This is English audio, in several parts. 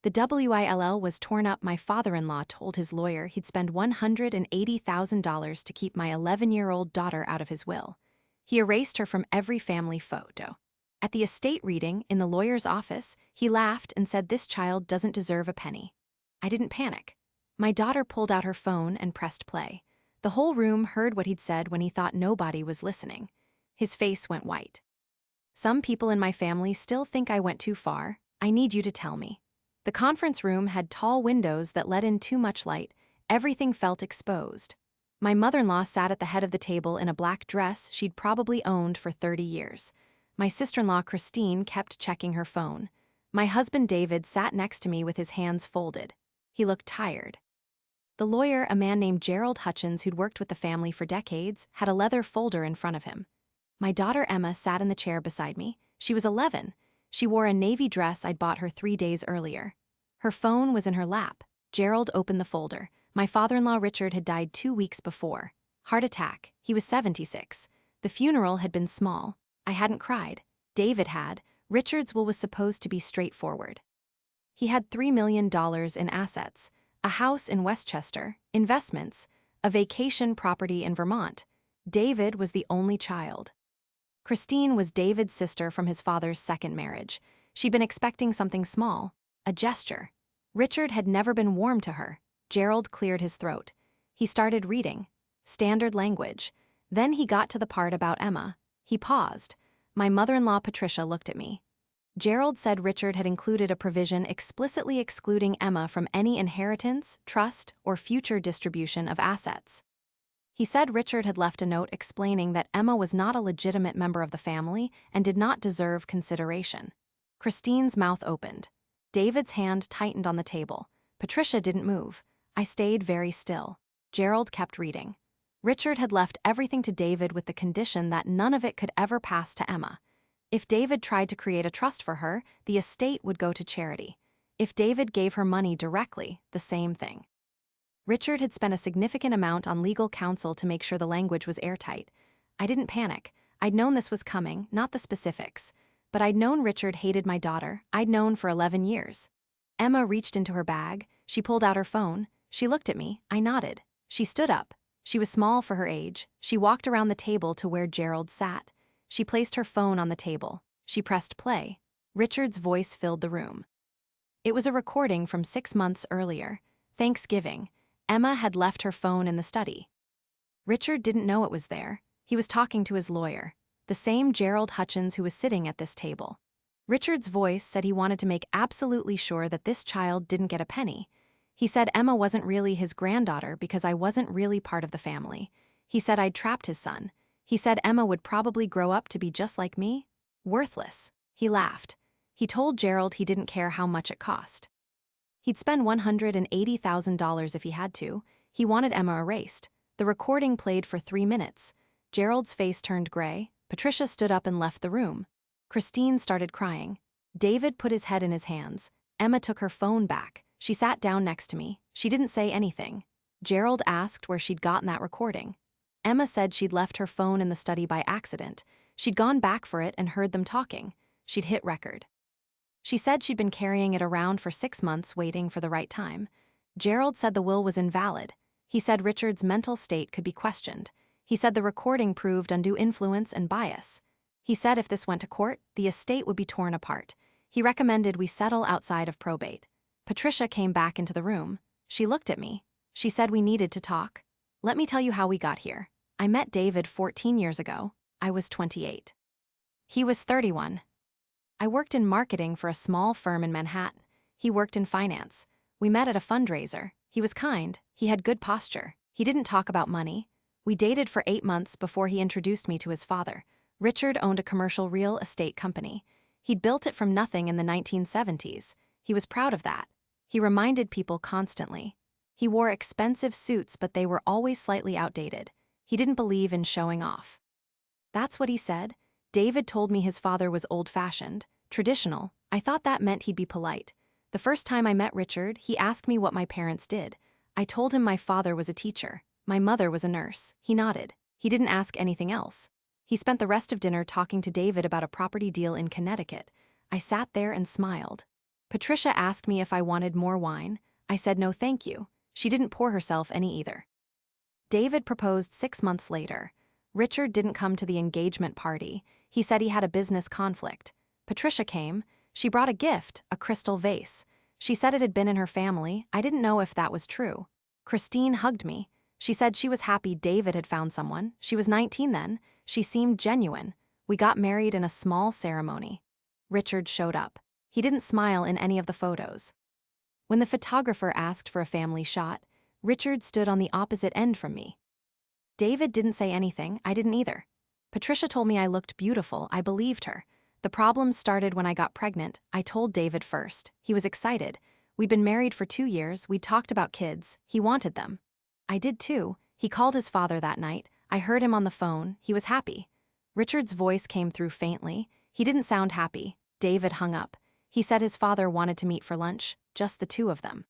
The will was torn up. My father-in-law told his lawyer he'd spend $180,000 to keep my 11-year-old daughter out of his will. He erased her from every family photo. At the estate reading, in the lawyer's office, he laughed and said this child doesn't deserve a penny. I didn't panic. My daughter pulled out her phone and pressed play. The whole room heard what he'd said when he thought nobody was listening. His face went white. Some people in my family still think I went too far. I need you to tell me. The conference room had tall windows that let in too much light. Everything felt exposed. My mother-in-law sat at the head of the table in a black dress she'd probably owned for 30 years. My sister-in-law, Christine, kept checking her phone. My husband, David, sat next to me with his hands folded. He looked tired. The lawyer, a man named Gerald Hutchins who'd worked with the family for decades, had a leather folder in front of him. My daughter, Emma, sat in the chair beside me. She was 11. She wore a navy dress I'd bought her 3 days earlier. Her phone was in her lap. Gerald opened the folder. My father-in-law, Richard, had died 2 weeks before. Heart attack. He was 76. The funeral had been small. I hadn't cried. David had. Richard's will was supposed to be straightforward. He had $3 million in assets, a house in Westchester, investments, a vacation property in Vermont. David was the only child. Christine was David's sister from his father's second marriage. She'd been expecting something small, a gesture. Richard had never been warm to her. Gerald cleared his throat. He started reading. Standard language. Then he got to the part about Emma. He paused. My mother-in-law, Patricia, looked at me. Gerald said Richard had included a provision explicitly excluding Emma from any inheritance, trust, or future distribution of assets. He said Richard had left a note explaining that Emma was not a legitimate member of the family and did not deserve consideration. Christine's mouth opened. David's hand tightened on the table. Patricia didn't move. I stayed very still. Gerald kept reading. Richard had left everything to David with the condition that none of it could ever pass to Emma. If David tried to create a trust for her, the estate would go to charity. If David gave her money directly, the same thing. Richard had spent a significant amount on legal counsel to make sure the language was airtight. I didn't panic. I'd known this was coming, not the specifics. But I'd known Richard hated my daughter. I'd known for 11 years. Emma reached into her bag. She pulled out her phone. She looked at me. I nodded. She stood up. She was small for her age. She walked around the table to where Gerald sat. She placed her phone on the table. She pressed play. Richard's voice filled the room. It was a recording from 6 months earlier. Thanksgiving. Emma had left her phone in the study. Richard didn't know it was there. He was talking to his lawyer, the same Gerald Hutchins who was sitting at this table. Richard's voice said he wanted to make absolutely sure that this child didn't get a penny. He said Emma wasn't really his granddaughter because I wasn't really part of the family. He said I'd trapped his son. He said Emma would probably grow up to be just like me. Worthless. He laughed. He told Gerald he didn't care how much it cost. He'd spend $180,000 if he had to. He wanted Emma erased. The recording played for 3 minutes. Gerald's face turned gray. Patricia stood up and left the room. Christine started crying. David put his head in his hands. Emma took her phone back. She sat down next to me. She didn't say anything. Gerald asked where she'd gotten that recording. Emma said she'd left her phone in the study by accident. She'd gone back for it and heard them talking. She'd hit record. She said she'd been carrying it around for 6 months waiting for the right time. Gerald said the will was invalid. He said Richard's mental state could be questioned. He said the recording proved undue influence and bias. He said if this went to court, the estate would be torn apart. He recommended we settle outside of probate. Patricia came back into the room. She looked at me. She said we needed to talk. Let me tell you how we got here. I met David 14 years ago. I was 28. He was 31. I worked in marketing for a small firm in Manhattan. He worked in finance. We met at a fundraiser. He was kind. He had good posture. He didn't talk about money. We dated for 8 months before he introduced me to his father. Richard owned a commercial real estate company. He'd built it from nothing in the 1970s. He was proud of that. He reminded people constantly. He wore expensive suits, but they were always slightly outdated. He didn't believe in showing off. That's what he said. David told me his father was old-fashioned, traditional. I thought that meant he'd be polite. The first time I met Richard, he asked me what my parents did. I told him my father was a teacher. My mother was a nurse. He nodded. He didn't ask anything else. He spent the rest of dinner talking to David about a property deal in Connecticut. I sat there and smiled. Patricia asked me if I wanted more wine. I said no thank you. She didn't pour herself any either. David proposed 6 months later. Richard didn't come to the engagement party. He said he had a business conflict. Patricia came. She brought a gift, a crystal vase. She said it had been in her family. I didn't know if that was true. Christine hugged me. She said she was happy David had found someone. She was 19 then. She seemed genuine. We got married in a small ceremony. Richard showed up. He didn't smile in any of the photos. When the photographer asked for a family shot, Richard stood on the opposite end from me. David didn't say anything, I didn't either. Patricia told me I looked beautiful, I believed her. The problems started when I got pregnant. I told David first. He was excited. We'd been married for 2 years, we'd talked about kids, he wanted them. I did too. He called his father that night. I heard him on the phone, he was happy. Richard's voice came through faintly. He didn't sound happy. David hung up. He said his father wanted to meet for lunch, just the two of them.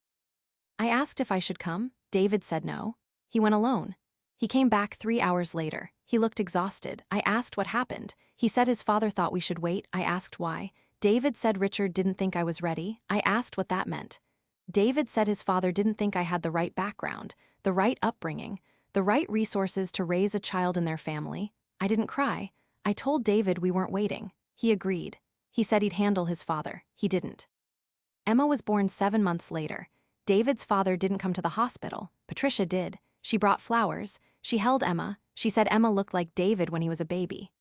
I asked if I should come. David said no. He went alone. He came back 3 hours later. He looked exhausted. I asked what happened. He said his father thought we should wait. I asked why. David said Richard didn't think I was ready. I asked what that meant. David said his father didn't think I had the right background, the right upbringing, the right resources to raise a child in their family. I didn't cry. I told David we weren't waiting. He agreed. He said he'd handle his father. He didn't. Emma was born 7 months later. David's father didn't come to the hospital. Patricia did. She brought flowers. She held Emma. She said Emma looked like David when he was a baby.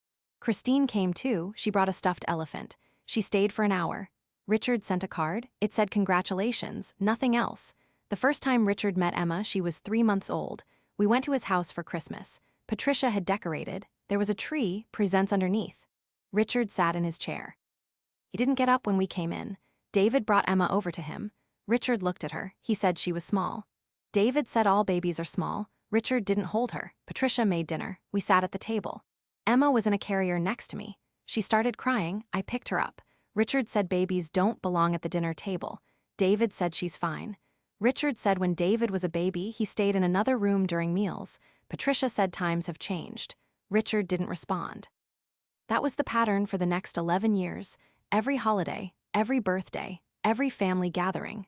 Christine came too. She brought a stuffed elephant. She stayed for an hour. Richard sent a card. It said congratulations, nothing else. The first time Richard met Emma, she was 3 months old. We went to his house for Christmas. Patricia had decorated. There was a tree, presents underneath. Richard sat in his chair. He didn't get up when we came in. David brought Emma over to him. Richard looked at her. He said she was small. David said all babies are small. Richard didn't hold her. Patricia made dinner. We sat at the table. Emma was in a carrier next to me. She started crying. I picked her up. Richard said babies don't belong at the dinner table. David said she's fine. Richard said when David was a baby, he stayed in another room during meals. Patricia said times have changed. Richard didn't respond. That was the pattern for the next 11 years. Every holiday, every birthday, every family gathering.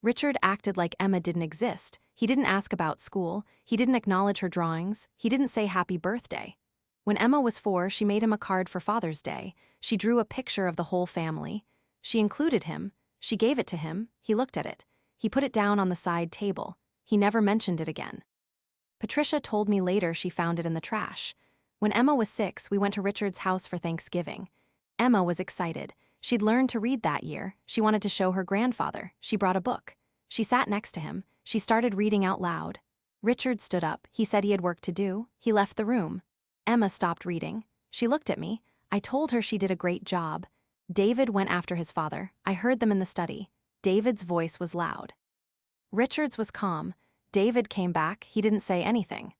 Richard acted like Emma didn't exist. He didn't ask about school. He didn't acknowledge her drawings. He didn't say happy birthday. When Emma was 4, she made him a card for Father's Day. She drew a picture of the whole family. She included him. She gave it to him. He looked at it. He put it down on the side table. He never mentioned it again. Patricia told me later she found it in the trash. When Emma was 6, we went to Richard's house for Thanksgiving. Emma was excited. She'd learned to read that year. She wanted to show her grandfather. She brought a book. She sat next to him. She started reading out loud. Richard stood up. He said he had work to do. He left the room. Emma stopped reading. She looked at me. I told her she did a great job. David went after his father. I heard them in the study. David's voice was loud. Richard's was calm. David came back. He didn't say anything.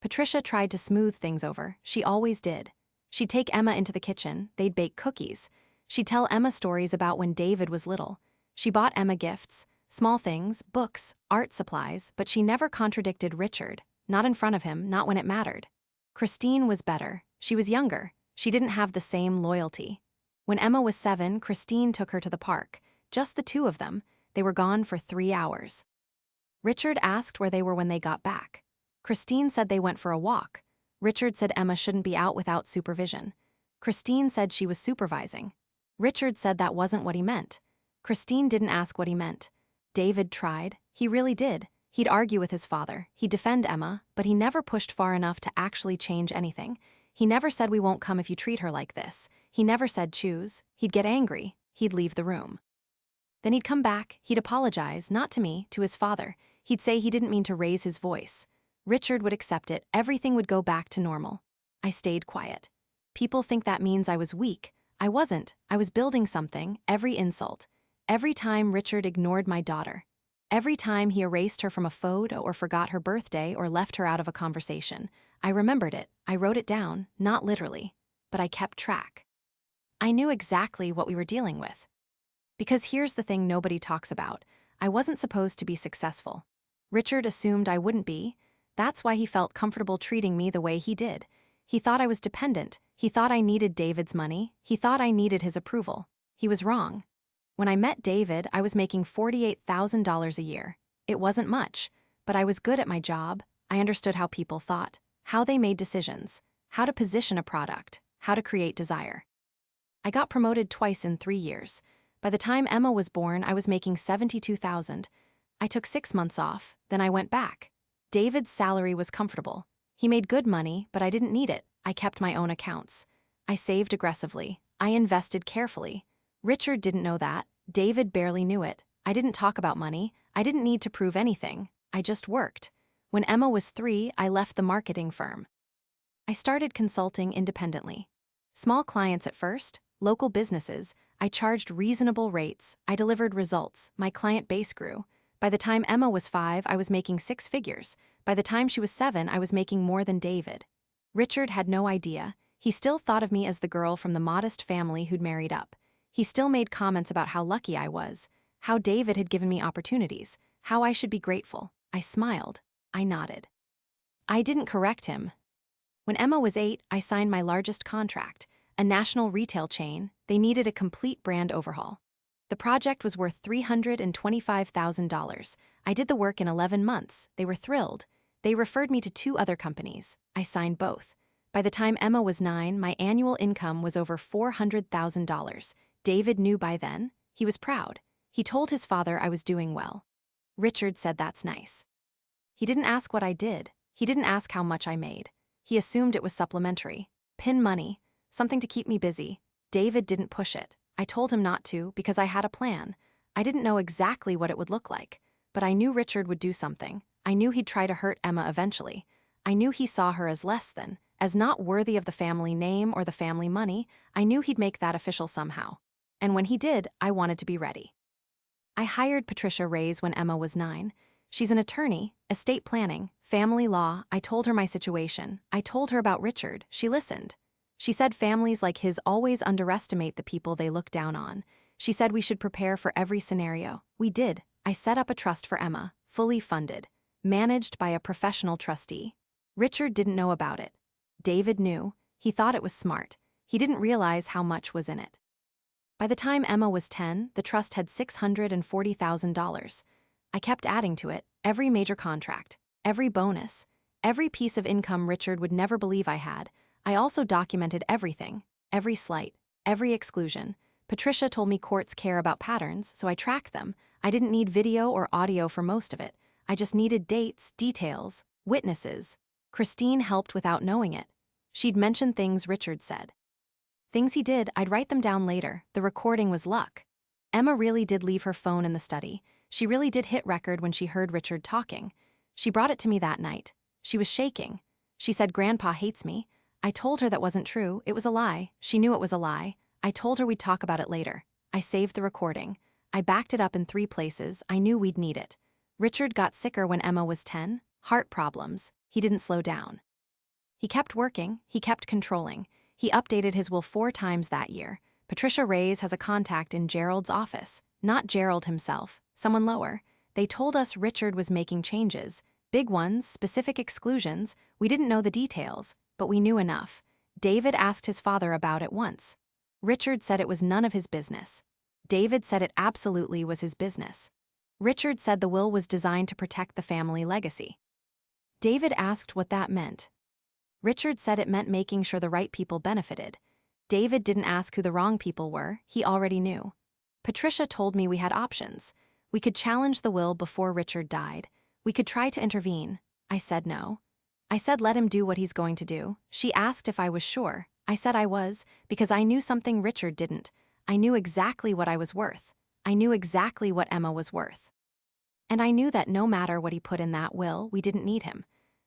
Patricia tried to smooth things over. She always did. She'd take Emma into the kitchen. They'd bake cookies. She'd tell Emma stories about when David was little. She bought Emma gifts, small things, books, art supplies, but she never contradicted Richard. Not in front of him, not when it mattered. Christine was better. She was younger. She didn't have the same loyalty. When Emma was 7, Christine took her to the park. Just the two of them. They were gone for 3 hours. Richard asked where they were when they got back. Christine said they went for a walk. Richard said Emma shouldn't be out without supervision. Christine said she was supervising. Richard said that wasn't what he meant. Christine didn't ask what he meant. David tried. He really did. He'd argue with his father. He'd defend Emma, but he never pushed far enough to actually change anything. He never said we won't come if you treat her like this. He never said choose. He'd get angry. He'd leave the room. Then he'd come back. He'd apologize, not to me, to his father. He'd say he didn't mean to raise his voice. Richard would accept it. Everything would go back to normal. I stayed quiet. People think that means I was weak. I wasn't. I was building something. Every insult. Every time Richard ignored my daughter. Every time he erased her from a photo or forgot her birthday or left her out of a conversation. I remembered it. I wrote it down, not literally, but I kept track. I knew exactly what we were dealing with. Because here's the thing nobody talks about. I wasn't supposed to be successful. Richard assumed I wouldn't be. That's why he felt comfortable treating me the way he did. He thought I was dependent. He thought I needed David's money. He thought I needed his approval. He was wrong. When I met David, I was making $48,000 a year. It wasn't much, but I was good at my job. I understood how people thought, how they made decisions, how to position a product, how to create desire. I got promoted twice in 3 years. By the time Emma was born, I was making $72,000. I took 6 months off, then I went back. David's salary was comfortable. He made good money, but I didn't need it. I kept my own accounts. I saved aggressively. I invested carefully. Richard didn't know that. David barely knew it. I didn't talk about money. I didn't need to prove anything. I just worked. When Emma was 3, I left the marketing firm. I started consulting independently. Small clients at first, local businesses. I charged reasonable rates. I delivered results. My client base grew. By the time Emma was 5, I was making 6 figures. By the time she was 7, I was making more than David. Richard had no idea. He still thought of me as the girl from the modest family who'd married up. He still made comments about how lucky I was, how David had given me opportunities, how I should be grateful. I smiled. I nodded. I didn't correct him. When Emma was 8, I signed my largest contract, a national retail chain. They needed a complete brand overhaul. The project was worth $325,000. I did the work in 11 months. They were thrilled. They referred me to 2 other companies. I signed both. By the time Emma was 9, my annual income was over $400,000. David knew by then. He was proud. He told his father I was doing well. Richard said that's nice. He didn't ask what I did. He didn't ask how much I made. He assumed it was supplementary. Pin money. Something to keep me busy. David didn't push it. I told him not to because I had a plan. I didn't know exactly what it would look like, but I knew Richard would do something. I knew he'd try to hurt Emma eventually. I knew he saw her as less than, as not worthy of the family name or the family money. I knew he'd make that official somehow. And when he did, I wanted to be ready. I hired Patricia Reyes when Emma was 9. She's an attorney, estate planning, family law. I told her my situation. I told her about Richard. She listened. She said families like his always underestimate the people they look down on. She said we should prepare for every scenario. We did. I set up a trust for Emma, fully funded, managed by a professional trustee. Richard didn't know about it. David knew. He thought it was smart. He didn't realize how much was in it. By the time Emma was 10, the trust had $640,000. I kept adding to it, every major contract, every bonus, every piece of income Richard would never believe I had. I also documented everything, every slight, every exclusion. Patricia told me courts care about patterns, so I tracked them. I didn't need video or audio for most of it. I just needed dates, details, witnesses. Christine helped without knowing it. She'd mention things Richard said. Things he did, I'd write them down later. The recording was luck. Emma really did leave her phone in the study. She really did hit record when she heard Richard talking. She brought it to me that night. She was shaking. She said, "Grandpa hates me." I told her that wasn't true. It was a lie. She knew it was a lie. I told her we'd talk about it later. I saved the recording. I backed it up in 3 places. I knew we'd need it. Richard got sicker when Emma was 10. Heart problems. He didn't slow down. He kept working. He kept controlling. He updated his will 4 times that year. Patricia Reyes has a contact in Gerald's office. Not Gerald himself, someone lower. They told us Richard was making changes. Big ones, specific exclusions. We didn't know the details, but we knew enough. David asked his father about it once. Richard said it was none of his business. David said it absolutely was his business. Richard said the will was designed to protect the family legacy. David asked what that meant. Richard said it meant making sure the right people benefited. David didn't ask who the wrong people were. He already knew. Patricia told me we had options. We could challenge the will before Richard died. We could try to intervene. I said no. I said let him do what he's going to do. She asked if I was sure. I said I was, because I knew something Richard didn't. I knew exactly what I was worth. I knew exactly what Emma was worth. And I knew that no matter what he put in that will, we didn't need him.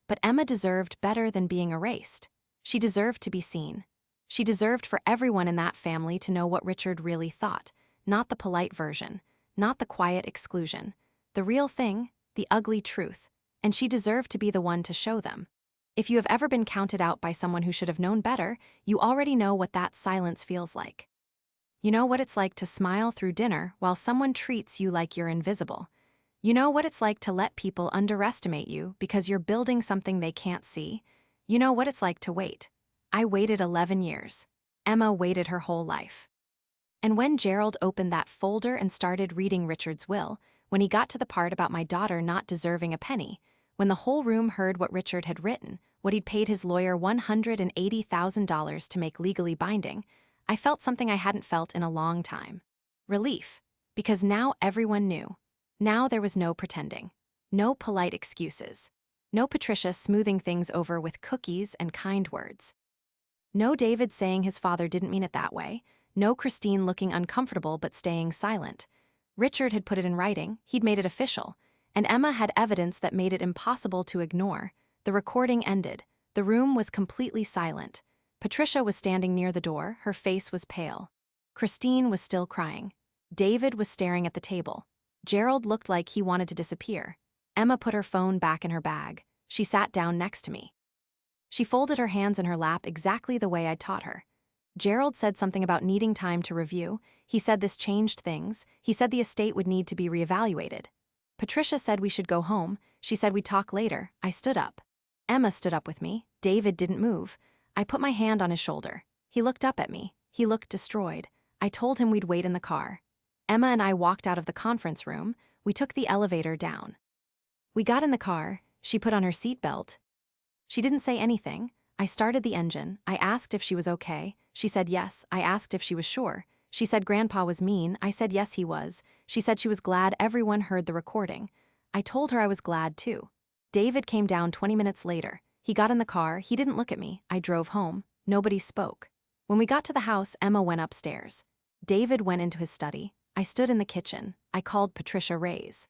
But Emma deserved better than being erased. She deserved to be seen. She deserved for everyone in that family to know what Richard really thought, not the polite version, not the quiet exclusion. The real thing, the ugly truth. And she deserved to be the one to show them. If you have ever been counted out by someone who should have known better, you already know what that silence feels like. You know what it's like to smile through dinner while someone treats you like you're invisible. You know what it's like to let people underestimate you because you're building something they can't see. You know what it's like to wait. I waited 11 years. Emma waited her whole life. And when Gerald opened that folder and started reading Richard's will, when he got to the part about my daughter not deserving a penny, when the whole room heard what Richard had written, what he'd paid his lawyer $180,000 to make legally binding, I felt something I hadn't felt in a long time. Relief. Because now everyone knew. Now there was no pretending. No polite excuses. No Patricia smoothing things over with cookies and kind words. No David saying his father didn't mean it that way. No Christine looking uncomfortable but staying silent. Richard had put it in writing, he'd made it official, and Emma had evidence that made it impossible to ignore. The recording ended. The room was completely silent. Patricia was standing near the door, her face was pale. Christine was still crying. David was staring at the table. Gerald looked like he wanted to disappear. Emma put her phone back in her bag. She sat down next to me. She folded her hands in her lap exactly the way I'd taught her. Gerald said something about needing time to review. He said this changed things. He said the estate would need to be reevaluated. Patricia said we should go home. She said we'd talk later. I stood up. Emma stood up with me. David didn't move. I put my hand on his shoulder. He looked up at me. He looked destroyed. I told him we'd wait in the car. Emma and I walked out of the conference room. We took the elevator down. We got in the car. She put on her seatbelt. She didn't say anything. I started the engine. I asked if she was okay. She said yes. I asked if she was sure. She said Grandpa was mean. I said yes, he was. She said she was glad everyone heard the recording. I told her I was glad too. David came down 20 minutes later. He got in the car. He didn't look at me. I drove home. Nobody spoke. When we got to the house, Emma went upstairs. David went into his study. I stood in the kitchen. I called Patricia Reyes.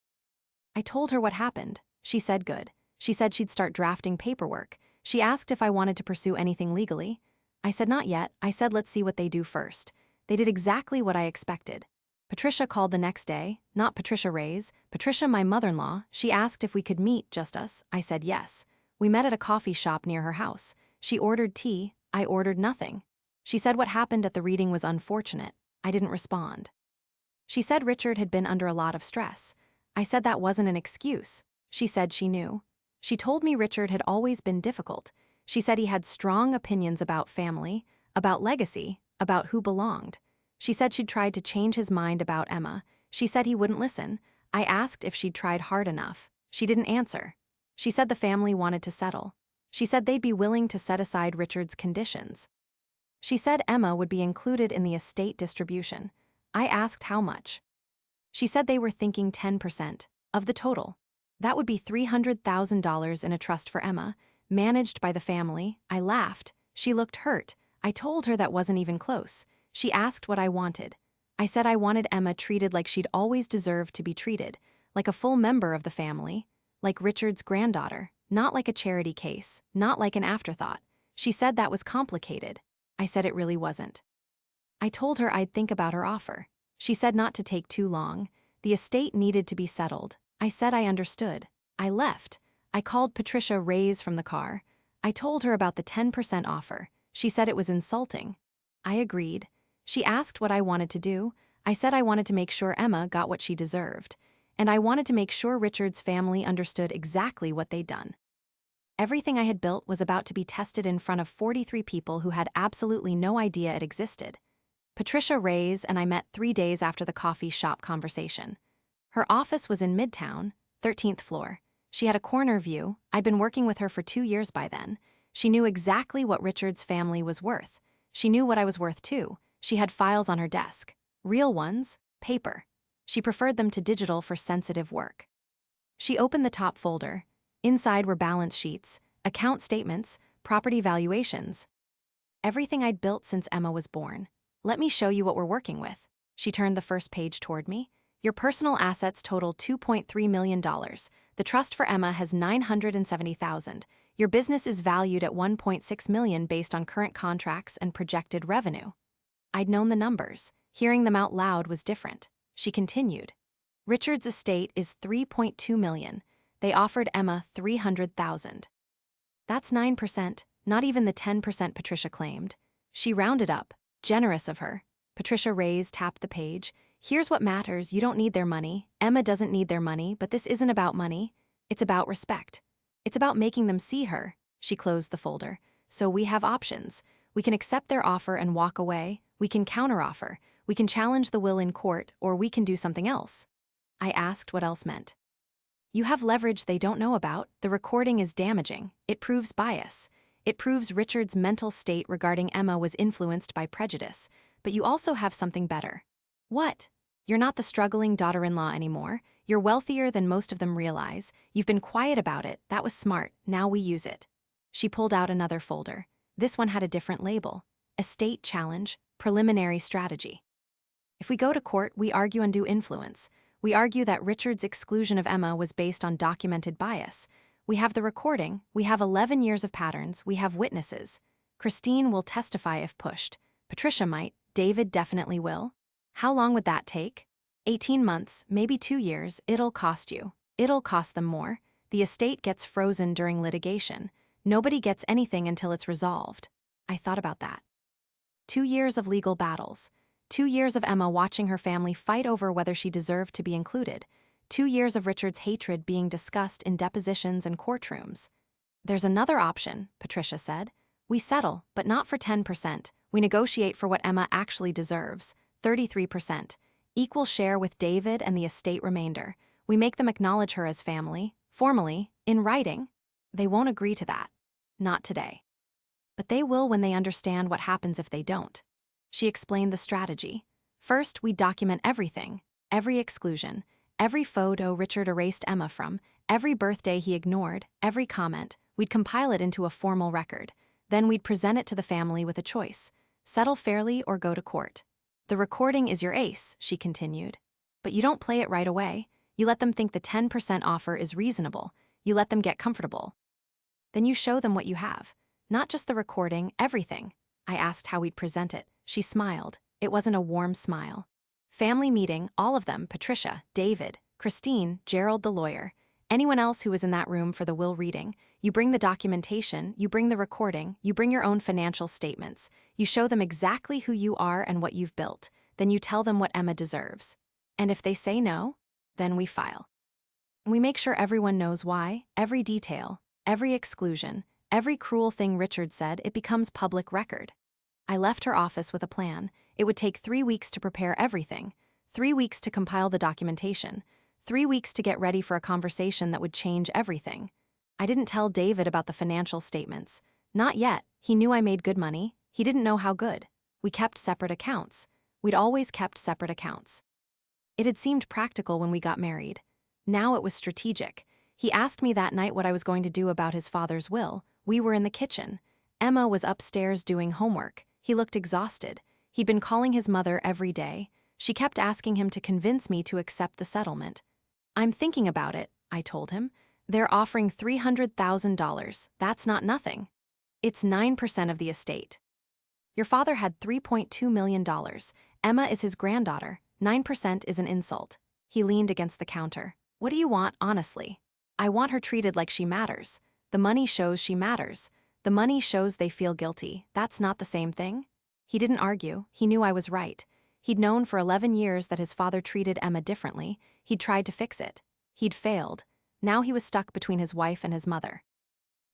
I told her what happened. She said good. She said she'd start drafting paperwork. She asked if I wanted to pursue anything legally. I said not yet. I said let's see what they do first. They did exactly what I expected. Patricia called the next day. Not Patricia Reyes. Patricia, my mother-in-law. She asked if we could meet, just us. I said yes. We met at a coffee shop near her house. She ordered tea. I ordered nothing. She said what happened at the reading was unfortunate. I didn't respond. She said Richard had been under a lot of stress. I said that wasn't an excuse. She said she knew. She told me Richard had always been difficult. She said he had strong opinions about family, about legacy, about who belonged. She said she'd tried to change his mind about Emma. She said he wouldn't listen. I asked if she'd tried hard enough. She didn't answer. She said the family wanted to settle. She said they'd be willing to set aside Richard's conditions. She said Emma would be included in the estate distribution. I asked how much. She said they were thinking 10% of the total. That would be $300,000 in a trust for Emma, managed by the family. I laughed. She looked hurt. I told her that wasn't even close. She asked what I wanted. I said I wanted Emma treated like she'd always deserved to be treated, like a full member of the family, like Richard's granddaughter, not like a charity case, not like an afterthought. She said that was complicated. I said it really wasn't. I told her I'd think about her offer. She said not to take too long. The estate needed to be settled. I said I understood. I left. I called Patricia Reyes from the car. I told her about the 10% offer. She said it was insulting. I agreed. She asked what I wanted to do. I said I wanted to make sure Emma got what she deserved. And I wanted to make sure Richard's family understood exactly what they'd done. Everything I had built was about to be tested in front of 43 people who had absolutely no idea it existed. Patricia Reyes and I met 3 days after the coffee shop conversation. Her office was in Midtown, 13th floor. She had a corner view. I'd been working with her for 2 years by then. She knew exactly what Richard's family was worth. She knew what I was worth too. She had files on her desk. Real ones, paper. She preferred them to digital for sensitive work. She opened the top folder. Inside were balance sheets, account statements, property valuations. Everything I'd built since Emma was born. Let me show you what we're working with. She turned the first page toward me. Your personal assets total $2.3 million. The trust for Emma has $970,000. Your business is valued at $1.6 million based on current contracts and projected revenue. I'd known the numbers. Hearing them out loud was different. She continued. Richard's estate is $3.2 million. They offered Emma $300,000. That's 9%, not even the 10% Patricia claimed. She rounded up. Generous of her. Patricia Reyes tapped the page. Here's what matters. You don't need their money. Emma doesn't need their money, but this isn't about money. It's about respect. It's about making them see her. She closed the folder. So we have options. We can accept their offer and walk away. We can counteroffer. We can challenge the will in court, or we can do something else. I asked what else meant. You have leverage they don't know about. The recording is damaging. It proves bias. It proves Richard's mental state regarding Emma was influenced by prejudice. But you also have something better. What? You're not the struggling daughter-in-law anymore. You're wealthier than most of them realize. You've been quiet about it. That was smart. Now we use it. She pulled out another folder. This one had a different label. Estate challenge, preliminary strategy. If we go to court, we argue undue influence. We argue that Richard's exclusion of Emma was based on documented bias. We have the recording, we have 11 years of patterns, we have witnesses. Christine will testify if pushed. Patricia might, David definitely will. How long would that take? 18 months, maybe 2 years, it'll cost you. It'll cost them more. The estate gets frozen during litigation. Nobody gets anything until it's resolved. I thought about that. 2 years of legal battles. 2 years of Emma watching her family fight over whether she deserved to be included. 2 years of Richard's hatred being discussed in depositions and courtrooms. There's another option, Patricia said. We settle, but not for 10%. We negotiate for what Emma actually deserves, 33%. Equal share with David and the estate remainder. We make them acknowledge her as family, formally, in writing. They won't agree to that. Not today. But they will when they understand what happens if they don't. She explained the strategy. First, we document everything, every exclusion, every photo Richard erased Emma from, every birthday he ignored, every comment. We'd compile it into a formal record. Then we'd present it to the family with a choice: settle fairly or go to court. The recording is your ace, she continued. But you don't play it right away. You let them think the 10% offer is reasonable. You let them get comfortable. Then you show them what you have. Not just the recording, everything. I asked how we'd present it. She smiled. It wasn't a warm smile. Family meeting, all of them, Patricia, David, Christine, Gerald the lawyer, anyone else who was in that room for the will reading. You bring the documentation, you bring the recording, you bring your own financial statements. You show them exactly who you are and what you've built. Then you tell them what Emma deserves. And if they say no, then we file. We make sure everyone knows why, every detail, every exclusion, every cruel thing Richard said. It becomes public record. I left her office with a plan. It would take 3 weeks to prepare everything, 3 weeks to compile the documentation, 3 weeks to get ready for a conversation that would change everything. I didn't tell David about the financial statements. Not yet. He knew I made good money. He didn't know how good. We kept separate accounts. We'd always kept separate accounts. It had seemed practical when we got married. Now it was strategic. He asked me that night what I was going to do about his father's will. We were in the kitchen. Emma was upstairs doing homework. He looked exhausted. He'd been calling his mother every day. She kept asking him to convince me to accept the settlement. I'm thinking about it, I told him. They're offering $300,000. That's not nothing. It's 9% of the estate. Your father had $3.2 million. Emma is his granddaughter. 9% is an insult. He leaned against the counter. What do you want, honestly? I want her treated like she matters. The money shows she matters. The money shows they feel guilty. That's not the same thing. He didn't argue. He knew I was right. He'd known for 11 years that his father treated Emma differently. He'd tried to fix it. He'd failed. Now he was stuck between his wife and his mother.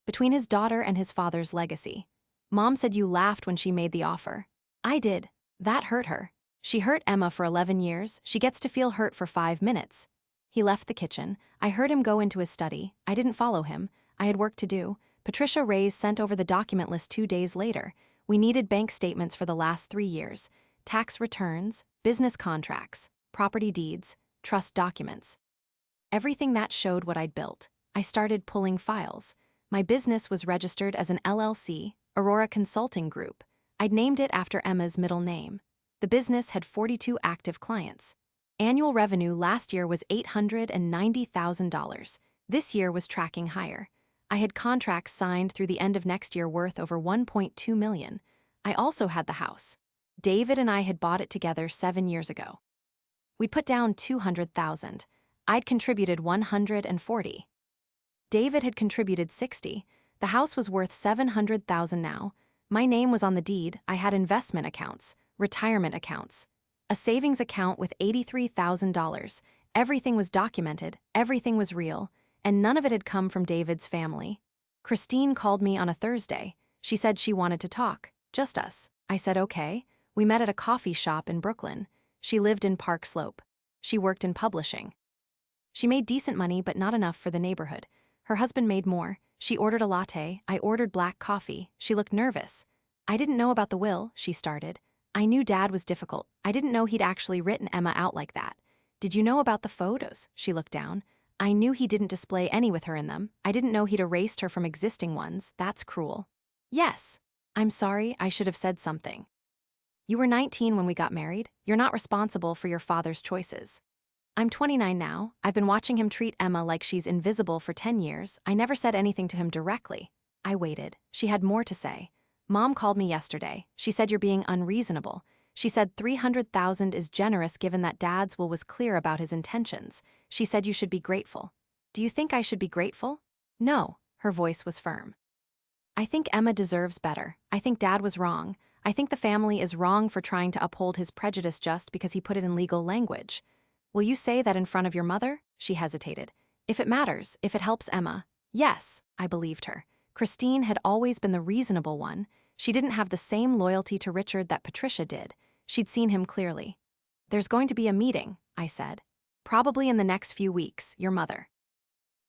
Between his daughter and his father's legacy. Mom said you laughed when she made the offer. I did. That hurt her. She hurt Emma for 11 years. She gets to feel hurt for 5 minutes. He left the kitchen. I heard him go into his study. I didn't follow him. I had work to do. Patricia Reyes sent over the document list 2 days later. We needed bank statements for the last 3 years, tax returns, business contracts, property deeds, trust documents. Everything that showed what I'd built. I started pulling files. My business was registered as an LLC, Aurora Consulting Group. I'd named it after Emma's middle name. The business had 42 active clients. Annual revenue last year was $890,000. This year was tracking higher. I had contracts signed through the end of next year worth over $1.2 million. I also had the house. David and I had bought it together 7 years ago. We'd put down $200,000. I'd contributed $140,000. David had contributed $60,000. The house was worth $700,000 now. My name was on the deed. I had investment accounts, retirement accounts, a savings account with $83,000. Everything was documented, everything was real, and none of it had come from David's family. Christine called me on a Thursday. She said she wanted to talk, just us. I said, okay. We met at a coffee shop in Brooklyn. She lived in Park Slope. She worked in publishing. She made decent money, but not enough for the neighborhood. Her husband made more. She ordered a latte. I ordered black coffee. She looked nervous. I didn't know about the will, she started. I knew Dad was difficult. I didn't know he'd actually written Emma out like that. Did you know about the photos? She looked down. I knew he didn't display any with her in them. I didn't know he'd erased her from existing ones. That's cruel. Yes. I'm sorry, I should have said something. You were 19 when we got married. You're not responsible for your father's choices. I'm 29 now. I've been watching him treat Emma like she's invisible for 10 years. I never said anything to him directly. I waited. She had more to say. Mom called me yesterday. She said you're being unreasonable. She said 300,000 is generous given that Dad's will was clear about his intentions. She said you should be grateful. Do you think I should be grateful? No, her voice was firm. I think Emma deserves better. I think Dad was wrong. I think the family is wrong for trying to uphold his prejudice just because he put it in legal language. Will you say that in front of your mother? She hesitated. If it matters, if it helps Emma. Yes, I believed her. Christine had always been the reasonable one. She didn't have the same loyalty to Richard that Patricia did. She'd seen him clearly. There's going to be a meeting, I said. Probably in the next few weeks, your mother.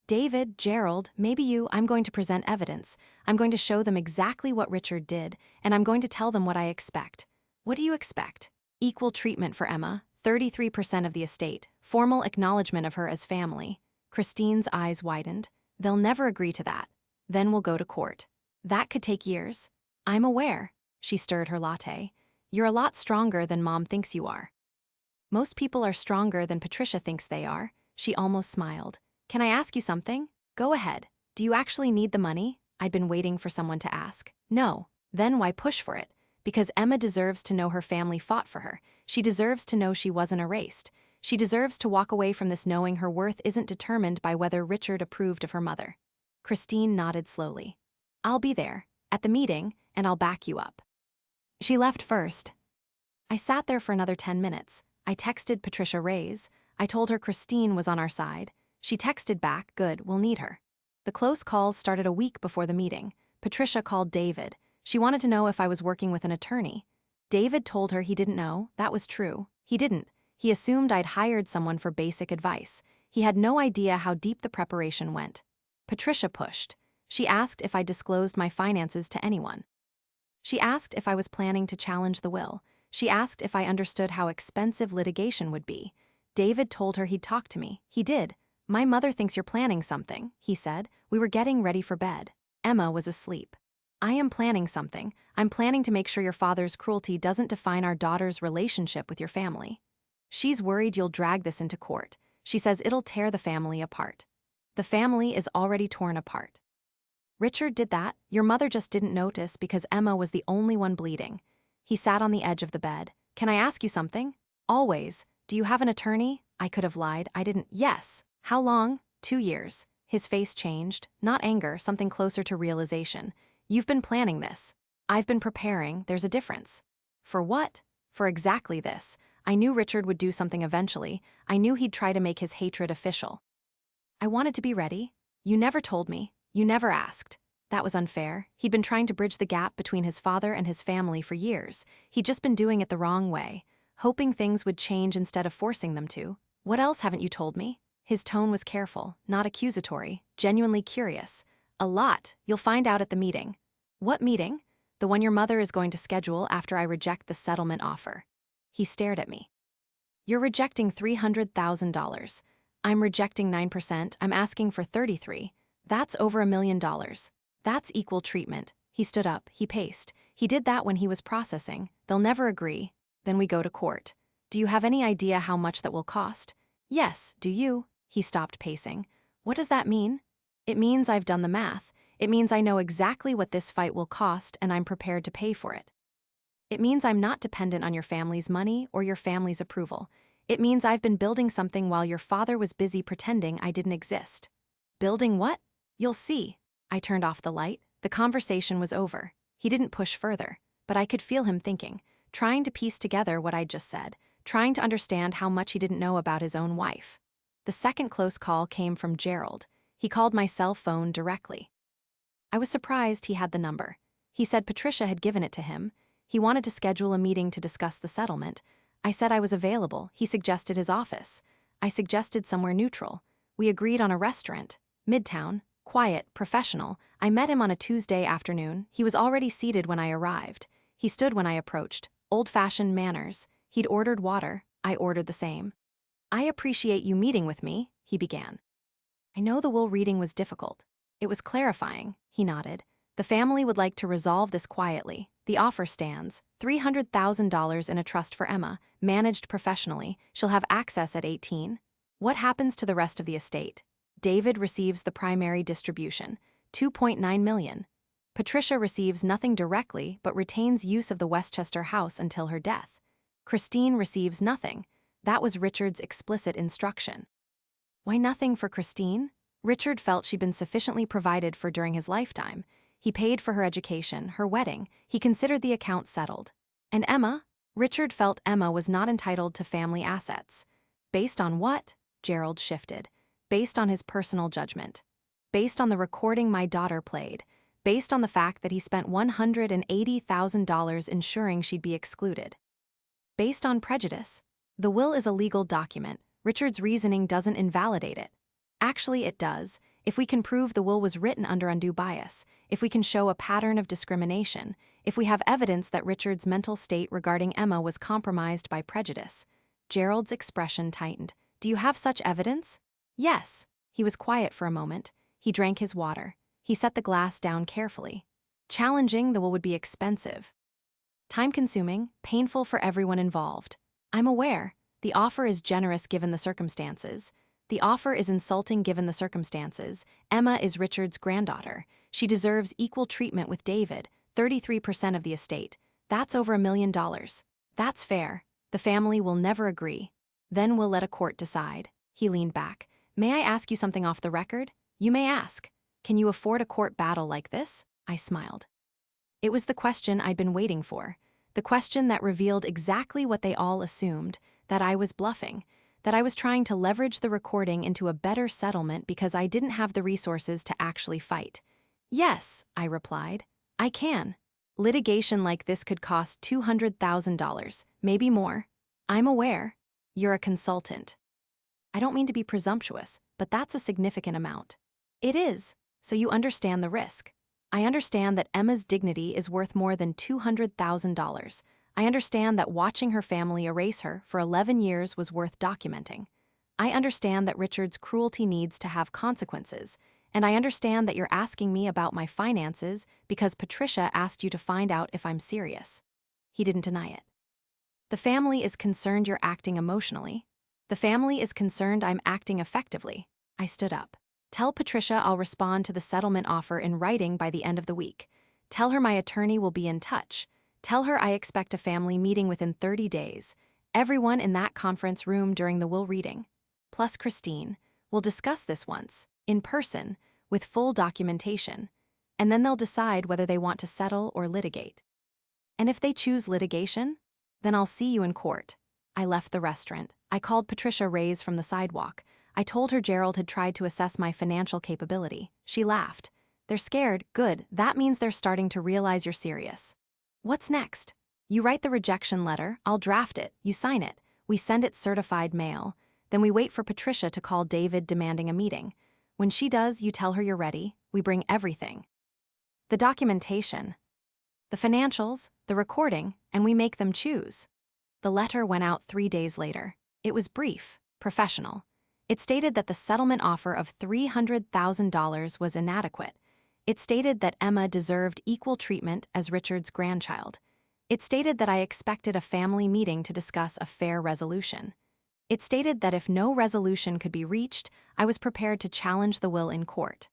David, Gerald, maybe you, I'm going to present evidence. I'm going to show them exactly what Richard did, and I'm going to tell them what I expect. What do you expect? Equal treatment for Emma, 33% of the estate, formal acknowledgement of her as family. Christine's eyes widened. They'll never agree to that. Then we'll go to court. That could take years. I'm aware. She stirred her latte. You're a lot stronger than Mom thinks you are. Most people are stronger than Patricia thinks they are. She almost smiled. Can I ask you something? Go ahead. Do you actually need the money? I'd been waiting for someone to ask. No. Then why push for it? Because Emma deserves to know her family fought for her. She deserves to know she wasn't erased. She deserves to walk away from this knowing her worth isn't determined by whether Richard approved of her mother. Christine nodded slowly. I'll be there, at the meeting, and I'll back you up. She left first. I sat there for another 10 minutes. I texted Patricia Reyes. I told her Christine was on our side. She texted back, good, we'll need her. The close calls started a week before the meeting. Patricia called David. She wanted to know if I was working with an attorney. David told her he didn't know. That was true. He didn't. He assumed I'd hired someone for basic advice. He had no idea how deep the preparation went. Patricia pushed. She asked if I disclosed my finances to anyone. She asked if I was planning to challenge the will. She asked if I understood how expensive litigation would be. David told her he'd talk to me. He did. My mother thinks you're planning something, he said. We were getting ready for bed. Emma was asleep. I am planning something. I'm planning to make sure your father's cruelty doesn't define our daughter's relationship with your family. She's worried you'll drag this into court. She says it'll tear the family apart. The family is already torn apart. Richard did that. Your mother just didn't notice because Emma was the only one bleeding. He sat on the edge of the bed. Can I ask you something? Always. Do you have an attorney? I could have lied. I didn't. Yes. How long? 2 years. His face changed. Not anger, something closer to realization. You've been planning this. I've been preparing. There's a difference. For what? For exactly this. I knew Richard would do something eventually. I knew he'd try to make his hatred official. I wanted to be ready. You never told me. You never asked. That was unfair. He'd been trying to bridge the gap between his father and his family for years. He'd just been doing it the wrong way, hoping things would change instead of forcing them to. What else haven't you told me? His tone was careful, not accusatory, genuinely curious. A lot. You'll find out at the meeting. What meeting? The one your mother is going to schedule after I reject the settlement offer. He stared at me. You're rejecting $300,000. I'm rejecting 9%. I'm asking for 33. That's over $1 million. That's equal treatment. He stood up. He paced. He did that when he was processing. They'll never agree. Then we go to court. Do you have any idea how much that will cost? Yes, do you? He stopped pacing. What does that mean? It means I've done the math. It means I know exactly what this fight will cost and I'm prepared to pay for it. It means I'm not dependent on your family's money or your family's approval. It means I've been building something while your father was busy pretending I didn't exist. Building what? You'll see. I turned off the light. The conversation was over. He didn't push further, but I could feel him thinking, trying to piece together what I'd just said, trying to understand how much he didn't know about his own wife. The second close call came from Gerald. He called my cell phone directly. I was surprised he had the number. He said Patricia had given it to him. He wanted to schedule a meeting to discuss the settlement. I said I was available. He suggested his office. I suggested somewhere neutral. We agreed on a restaurant. Midtown. Quiet, professional. I met him on a Tuesday afternoon. He was already seated when I arrived. He stood when I approached. Old-fashioned manners. He'd ordered water. I ordered the same. I appreciate you meeting with me, he began. I know the will reading was difficult. It was clarifying, he nodded. The family would like to resolve this quietly. The offer stands. $300,000 in a trust for Emma, managed professionally. She'll have access at 18. What happens to the rest of the estate? David receives the primary distribution, $2.9 million. Patricia receives nothing directly but retains use of the Westchester house until her death. Christine receives nothing. That was Richard's explicit instruction. Why nothing for Christine? Richard felt she'd been sufficiently provided for during his lifetime. He paid for her education, her wedding. He considered the account settled. And Emma? Richard felt Emma was not entitled to family assets. Based on what? Gerald shifted. Based on his personal judgment. Based on the recording my daughter played. Based on the fact that he spent $180,000 ensuring she'd be excluded. Based on prejudice. The will is a legal document. Richard's reasoning doesn't invalidate it. Actually, it does. If we can prove the will was written under undue bias, if we can show a pattern of discrimination, if we have evidence that Richard's mental state regarding Emma was compromised by prejudice. Gerald's expression tightened. Do you have such evidence? Yes. He was quiet for a moment. He drank his water. He set the glass down carefully. Challenging the will would be expensive. Time-consuming, painful for everyone involved. I'm aware. The offer is generous given the circumstances. The offer is insulting given the circumstances. Emma is Richard's granddaughter. She deserves equal treatment with David, 33% of the estate. That's over $1 million. That's fair. The family will never agree. Then we'll let a court decide. He leaned back. May I ask you something off the record? You may ask. Can you afford a court battle like this? I smiled. It was the question I'd been waiting for. The question that revealed exactly what they all assumed, that I was bluffing, that I was trying to leverage the recording into a better settlement because I didn't have the resources to actually fight. Yes, I replied. I can. Litigation like this could cost $200,000, maybe more. I'm aware. You're a consultant. I don't mean to be presumptuous, but that's a significant amount. It is, so you understand the risk. I understand that Emma's dignity is worth more than $200,000. I understand that watching her family erase her for 11 years was worth documenting. I understand that Richard's cruelty needs to have consequences, and I understand that you're asking me about my finances because Patricia asked you to find out if I'm serious. He didn't deny it. The family is concerned you're acting emotionally. The family is concerned I'm acting effectively. I stood up. Tell Patricia I'll respond to the settlement offer in writing by the end of the week. Tell her my attorney will be in touch. Tell her I expect a family meeting within 30 days. Everyone in that conference room during the will reading, plus Christine, will discuss this once, in person, with full documentation, and then they'll decide whether they want to settle or litigate. And if they choose litigation, then I'll see you in court. I left the restaurant. I called Patricia Reyes from the sidewalk. I told her Gerald had tried to assess my financial capability. She laughed. They're scared. Good. That means they're starting to realize you're serious. What's next? You write the rejection letter, I'll draft it, you sign it, we send it certified mail, then we wait for Patricia to call David demanding a meeting. When she does, you tell her you're ready, we bring everything. The documentation, the financials, the recording, and we make them choose. The letter went out 3 days later. It was brief, professional. It stated that the settlement offer of $300,000 was inadequate. It stated that Emma deserved equal treatment as Richard's grandchild. It stated that I expected a family meeting to discuss a fair resolution. It stated that if no resolution could be reached, I was prepared to challenge the will in court.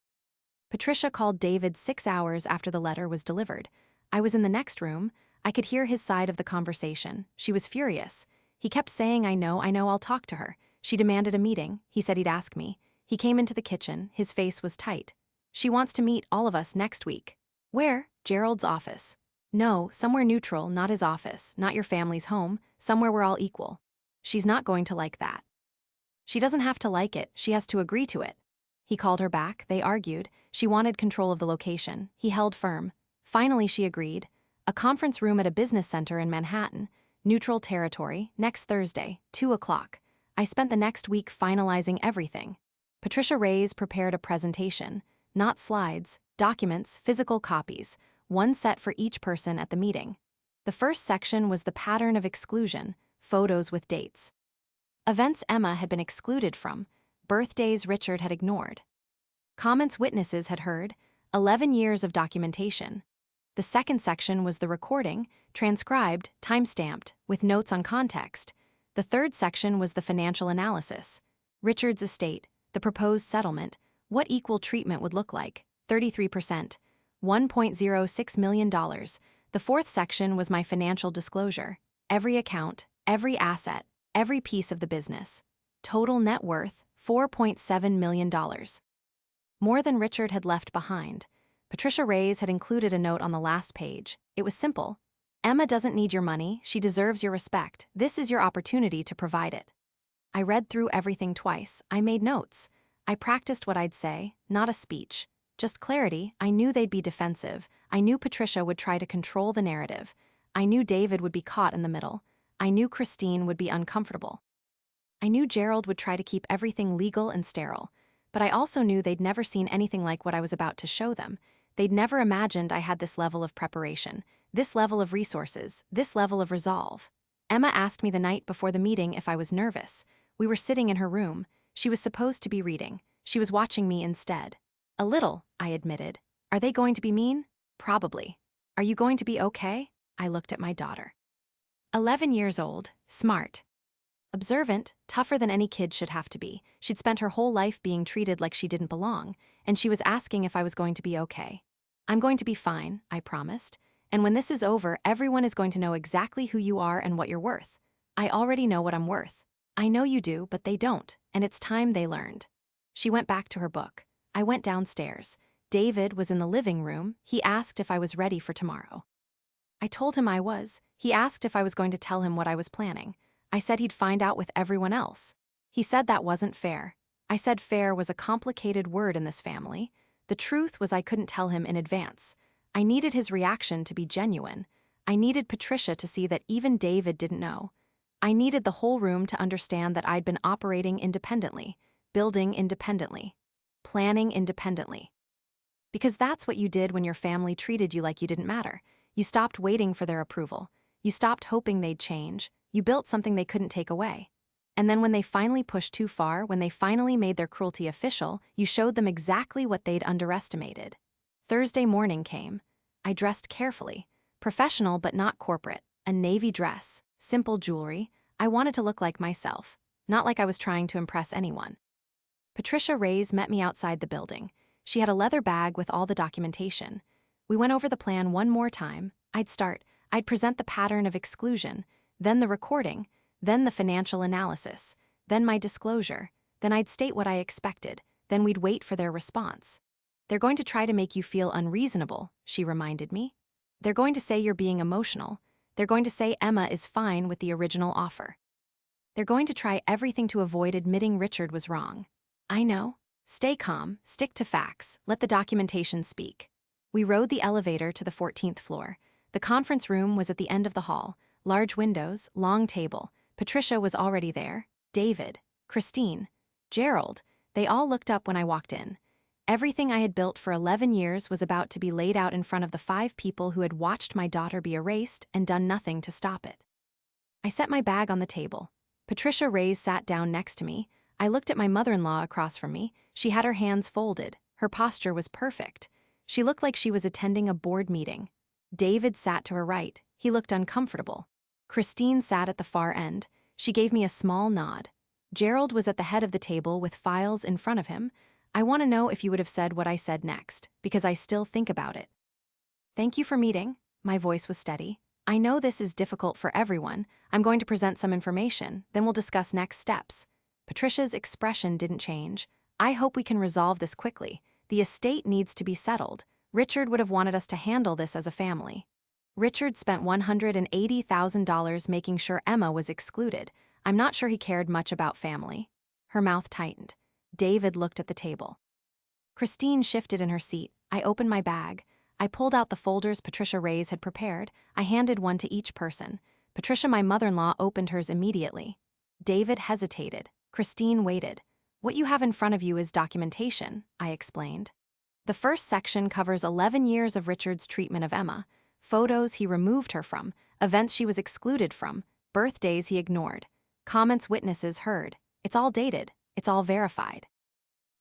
Patricia called David 6 hours after the letter was delivered. I was in the next room. I could hear his side of the conversation. She was furious. He kept saying, I know, I'll talk to her. She demanded a meeting. He said he'd ask me. He came into the kitchen. His face was tight. She wants to meet all of us next week. Where? Gerald's office. No, somewhere neutral, not his office, not your family's home, somewhere we're all equal. She's not going to like that. She doesn't have to like it, she has to agree to it. He called her back, they argued. She wanted control of the location. He held firm. Finally she agreed. A conference room at a business center in Manhattan, neutral territory, next Thursday, 2 o'clock. I spent the next week finalizing everything. Patricia Reyes prepared a presentation, not slides, documents, physical copies, one set for each person at the meeting. The first section was the pattern of exclusion, photos with dates. Events Emma had been excluded from, birthdays Richard had ignored. Comments witnesses had heard, 11 years of documentation. The second section was the recording, transcribed, time-stamped, with notes on context. The third section was the financial analysis. Richard's estate, the proposed settlement, what equal treatment would look like, 33%, $1.06 million. The fourth section was my financial disclosure, every account, every asset, every piece of the business. Total net worth, $4.7 million. More than Richard had left behind. Patricia Reyes had included a note on the last page. It was simple. Emma doesn't need your money, she deserves your respect. This is your opportunity to provide it. I read through everything twice. I made notes. I practiced what I'd say, not a speech. Just clarity. I knew they'd be defensive. I knew Patricia would try to control the narrative. I knew David would be caught in the middle. I knew Christine would be uncomfortable. I knew Gerald would try to keep everything legal and sterile. But I also knew they'd never seen anything like what I was about to show them. They'd never imagined I had this level of preparation, this level of resources, this level of resolve. Emma asked me the night before the meeting if I was nervous. We were sitting in her room. She was supposed to be reading. She was watching me instead. A little, I admitted. Are they going to be mean? Probably. Are you going to be okay? I looked at my daughter. 11 years old, smart. Observant, tougher than any kid should have to be. She'd spent her whole life being treated like she didn't belong, and she was asking if I was going to be okay. I'm going to be fine, I promised. And when this is over, everyone is going to know exactly who you are and what you're worth. I already know what I'm worth. I know you do, but they don't, and it's time they learned. She went back to her book. I went downstairs. David was in the living room. He asked if I was ready for tomorrow. I told him I was. He asked if I was going to tell him what I was planning. I said he'd find out with everyone else. He said that wasn't fair. I said fair was a complicated word in this family. The truth was I couldn't tell him in advance. I needed his reaction to be genuine. I needed Patricia to see that even David didn't know. I needed the whole room to understand that I'd been operating independently, building independently, planning independently. Because that's what you did when your family treated you like you didn't matter. You stopped waiting for their approval. You stopped hoping they'd change. You built something they couldn't take away. And then when they finally pushed too far, when they finally made their cruelty official, you showed them exactly what they'd underestimated. Thursday morning came. I dressed carefully, professional but not corporate, a navy dress, simple jewelry. I wanted to look like myself, not like I was trying to impress anyone. Patricia Reyes met me outside the building. She had a leather bag with all the documentation. We went over the plan one more time. I'd present the pattern of exclusion, then the recording, then the financial analysis, then my disclosure, then I'd state what I expected, then we'd wait for their response. They're going to try to make you feel unreasonable, she reminded me. They're going to say you're being emotional. They're going to say Emma is fine with the original offer. They're going to try everything to avoid admitting Richard was wrong. I know. Stay calm, stick to facts, let the documentation speak. We rode the elevator to the 14th floor. The conference room was at the end of the hall. Large windows, long table. Patricia was already there. David, Christine, Gerald, they all looked up when I walked in. Everything I had built for 11 years was about to be laid out in front of the 5 people who had watched my daughter be erased and done nothing to stop it. I set my bag on the table. Patricia Reyes sat down next to me. I looked at my mother-in-law across from me. She had her hands folded. Her posture was perfect. She looked like she was attending a board meeting. David sat to her right. He looked uncomfortable. Christine sat at the far end. She gave me a small nod. Gerald was at the head of the table with files in front of him. I want to know if you would have said what I said next, because I still think about it. Thank you for meeting. My voice was steady. I know this is difficult for everyone. I'm going to present some information, then we'll discuss next steps. Patricia's expression didn't change. I hope we can resolve this quickly. The estate needs to be settled. Richard would have wanted us to handle this as a family. Richard spent $180,000 making sure Emma was excluded. I'm not sure he cared much about family. Her mouth tightened. David looked at the table. Christine shifted in her seat. I opened my bag. I pulled out the folders Patricia Reyes had prepared. I handed one to each person. Patricia, my mother-in-law, opened hers immediately. David hesitated. Christine waited. What you have in front of you is documentation, I explained. The first section covers 11 years of Richard's treatment of Emma, photos he removed her from, events she was excluded from, birthdays he ignored, comments witnesses heard. It's all dated. It's all verified.